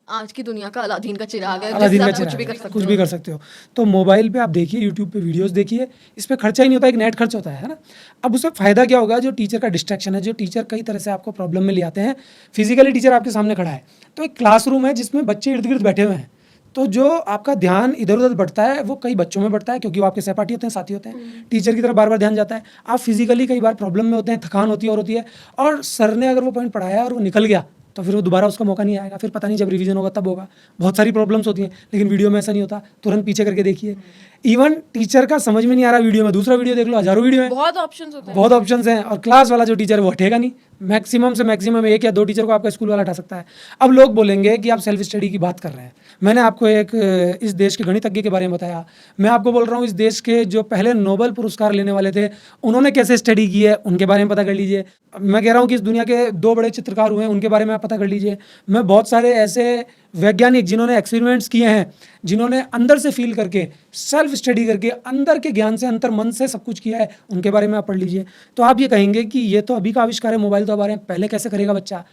[SPEAKER 3] आज की दुनिया का अलादीन का चिराग है,
[SPEAKER 2] अलादीन
[SPEAKER 3] जिससे
[SPEAKER 2] का
[SPEAKER 3] आप कुछ
[SPEAKER 2] चिराग
[SPEAKER 3] भी
[SPEAKER 2] है,
[SPEAKER 3] कर सकते
[SPEAKER 2] कुछ
[SPEAKER 3] हो।
[SPEAKER 2] भी कर सकते हो। तो मोबाइल पे आप देखिए, यूट्यूब पे वीडियोस देखिए, इस पे खर्चा ही नहीं होता, एक नेट खर्च होता है ना। अब उससे फ़ायदा क्या होगा? जो टीचर का डिस्ट्रैक्शन है, जो टीचर कई तरह से आपको प्रॉब्लम में ले आते हैं। फिजिकली टीचर आपके सामने खड़ा है, तो एक क्लासरूम है जिसमें बच्चे इर्द गिर्द बैठे हुए हैं, तो जो आपका ध्यान इधर उधर बढ़ता है वो कई बच्चों में बढ़ता है, क्योंकि वो आपके सहपाठी होते हैं, साथी होते हैं। टीचर की तरफ बार बार ध्यान जाता है। आप फिजिकली कई बार प्रॉब्लम में होते हैं, थकान होती है और होती है, और सर ने अगर वो पॉइंट पढ़ाया और वो निकल गया तो फिर वो दोबारा उसका मौका नहीं आएगा, फिर पता नहीं जब रिवीजन होगा तब होगा। बहुत सारी प्रॉब्लम्स होती हैं, लेकिन वीडियो में ऐसा नहीं होता, तुरंत पीछे करके देखिए। इवन टीचर का समझ में नहीं आ रहा वीडियो में, दूसरा वीडियो देख लो, हज़ारों वीडियो हैं,
[SPEAKER 1] बहुत ऑप्शंस होते हैं।
[SPEAKER 2] बहुत ऑप्शंस हैं। और क्लास वाला जो टीचर है वो हटेगा नहीं, मैक्सिमम से मैक्सिमम 1 या 2 टीचर को आपका स्कूल वाला हटा सकता है। अब लोग बोलेंगे कि आप सेल्फ स्टडी की बात कर रहे हैं। मैंने आपको एक इस देश के गणितज्ञ के बारे में बताया, मैं आपको बोल रहा हूँ इस देश के जो पहले नोबेल पुरस्कार लेने वाले थे, उन्होंने कैसे स्टडी की है, उनके बारे में पता कर लीजिए। मैं कह रहा हूँ कि इस दुनिया के 2 बड़े चित्रकार हुए हैं, उनके बारे में आप पता कर लीजिए। मैं बहुत सारे ऐसे वैज्ञानिक जिन्होंने एक्सपेरिमेंट्स किए हैं, जिन्होंने अंदर से फील करके, सेल्फ स्टडी करके, अंदर के ज्ञान से, अंतर मन से सब कुछ किया है, उनके बारे में आप पढ़ लीजिए। तो आप ये कहेंगे कि ये तो अभी का आविष्कार है, मोबाइल तो हमारे पहले कैसे करेगा बच्चा?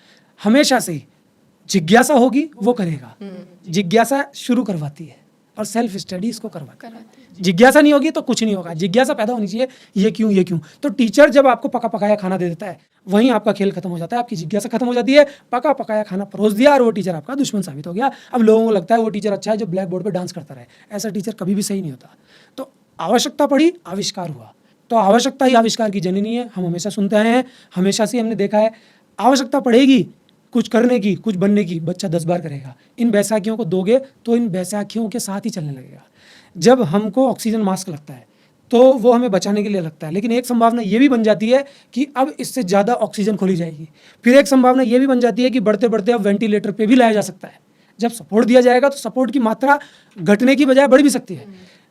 [SPEAKER 2] हमेशा से ही जिज्ञासा होगी वो करेगा। जिज्ञासा शुरू करवाती है और सेल्फ स्टडी इसको करवाती है। जिज्ञासा नहीं होगी तो कुछ नहीं होगा। जिज्ञासा पैदा होनी चाहिए, ये क्यों, ये क्यों। तो टीचर जब आपको पका पकाया खाना दे देता है, वहीं आपका खेल खत्म हो जाता है, आपकी जिज्ञासा खत्म हो जाती है। पका पकाया खाना परोस दिया और वो टीचर आपका दुश्मन साबित हो गया। अब लोगों को लगता है वो टीचर अच्छा है जो ब्लैक बोर्ड पर डांस करता रहे। ऐसा टीचर कभी भी सही नहीं होता। तो आवश्यकता पड़ी, आविष्कार हुआ। तो आवश्यकता ही आविष्कार की जननी है, हम हमेशा सुनते आए हैं, हमेशा से हमने देखा है। आवश्यकता पड़ेगी कुछ करने की, कुछ बनने की, बच्चा 10 बार करेगा। इन बैसाखियों को दोगे तो इन बैसाखियों के साथ ही चलने लगेगा। जब हमको ऑक्सीजन मास्क लगता है तो वो हमें बचाने के लिए लगता है, लेकिन एक संभावना ये भी बन जाती है कि अब इससे ज़्यादा ऑक्सीजन खोली जाएगी। फिर एक संभावना ये भी बन जाती है कि बढ़ते बढ़ते अब वेंटिलेटर पे भी लाया जा सकता है। जब सपोर्ट दिया जाएगा तो सपोर्ट की मात्रा घटने की बजाय बढ़ भी सकती है।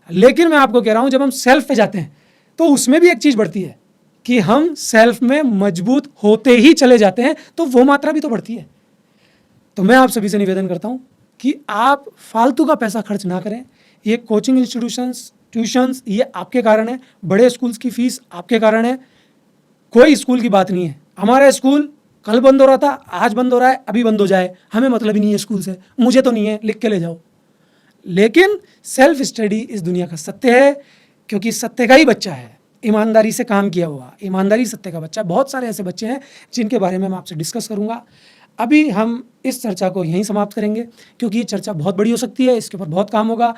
[SPEAKER 2] लेकिन मैं आपको कह रहा हूँ, जब हम सेल्फ पे जाते हैं तो उसमें भी एक चीज़ बढ़ती है कि हम सेल्फ में मजबूत होते ही चले जाते हैं, तो वो मात्रा भी तो बढ़ती है। तो मैं आप सभी से निवेदन करता हूँ कि आप फालतू का पैसा खर्च ना करें। ये कोचिंग इंस्टीट्यूशंस, ट्यूशन्स, ये आपके कारण है। बड़े स्कूल्स की फीस आपके कारण है। कोई स्कूल की बात नहीं है। हमारा स्कूल कल बंद हो रहा था, आज बंद हो रहा है, अभी बंद हो जाए, हमें मतलब ही नहीं है स्कूल से। मुझे तो नहीं है, लिख के ले जाओ। लेकिन सेल्फ स्टडी इस दुनिया का सत्य है, क्योंकि सत्य का ही बच्चा है, ईमानदारी से काम किया हुआ, ईमानदारी सत्य का बच्चा। बहुत सारे ऐसे बच्चे हैं जिनके बारे में मैं आपसे डिस्कस करूंगा। अभी हम इस चर्चा को यहीं समाप्त करेंगे, क्योंकि ये चर्चा बहुत बड़ी हो सकती है, इसके ऊपर बहुत काम होगा।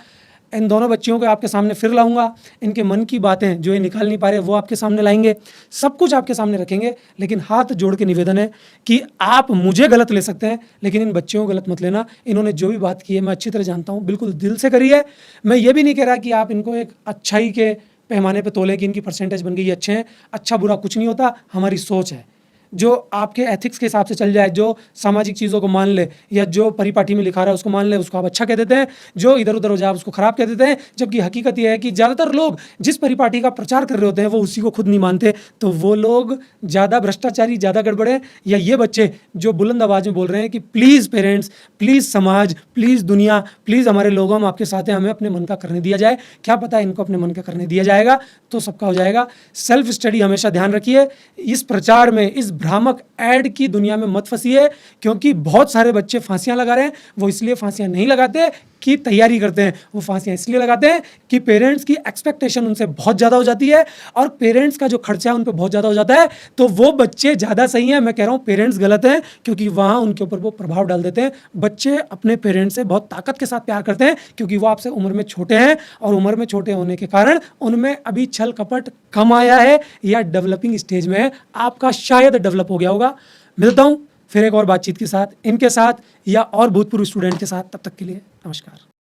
[SPEAKER 2] इन दोनों बच्चियों को आपके सामने फिर लाऊंगा, इनके मन की बातें जो ये निकाल नहीं पा रहे वो आपके सामने लाएंगे, सब कुछ आपके सामने रखेंगे। लेकिन हाथ जोड़ के निवेदन है कि आप मुझे गलत ले सकते हैं, लेकिन इन बच्चियों को गलत मत लेना। इन्होंने जो भी बात की है मैं अच्छी तरह जानता हूँ, बिल्कुल दिल से करिए। मैं ये भी नहीं कह रहा कि आप इनको एक अच्छाई के पैमाने पे तोले कि इनकी परसेंटेज बन गई, ये अच्छे हैं। अच्छा बुरा कुछ नहीं होता, हमारी सोच है जो आपके एथिक्स के हिसाब से चल जाए, जो सामाजिक चीज़ों को मान ले, या जो परिपाटी में लिखा रहा है उसको मान ले, उसको आप अच्छा कह देते हैं। जो इधर उधर हो जाए उसको खराब कह देते हैं। जबकि हकीकत यह है कि ज़्यादातर लोग जिस परिपाटी का प्रचार कर रहे होते हैं वो उसी को खुद नहीं मानते। तो वो लोग ज़्यादा भ्रष्टाचारी, ज़्यादा गड़बड़े, या ये बच्चे जो बुलंद आवाज़ में बोल रहे हैं कि प्लीज़ पेरेंट्स, प्लीज़ समाज, प्लीज़ दुनिया, प्लीज़ हमारे लोग, हम आपके साथ हैं, हमें अपने मन का करने दिया जाए। क्या पता इनको अपने मन का करने दिया जाएगा तो सबका हो जाएगा। सेल्फ स्टडी हमेशा ध्यान रखिए। इस प्रचार में, इस भ्रामक ऐड की दुनिया में मत फंसिए, क्योंकि बहुत सारे बच्चे फांसियां लगा रहे हैं। वो इसलिए फांसियां नहीं लगाते कि तैयारी करते हैं, वो फांसियां इसलिए लगाते हैं कि पेरेंट्स की एक्सपेक्टेशन उनसे बहुत ज़्यादा हो जाती है और पेरेंट्स का जो खर्चा है उन पर बहुत ज़्यादा हो जाता है। तो वो बच्चे ज़्यादा सही हैं, मैं कह रहा हूँ पेरेंट्स गलत हैं, क्योंकि वहाँ उनके ऊपर वो प्रभाव डाल देते हैं। बच्चे अपने पेरेंट्स से बहुत ताकत के साथ प्यार करते हैं, क्योंकि वो आपसे उम्र में छोटे हैं और उम्र में छोटे होने के कारण उनमें अभी छल कपट कम आया है या डेवलपिंग स्टेज में है। आपका शायद डेवलप हो गया होगा। मिलता हूँ फिर एक और बातचीत के साथ, इनके साथ या और भूतपूर्व स्टूडेंट के साथ। तब तक के लिए नमस्कार।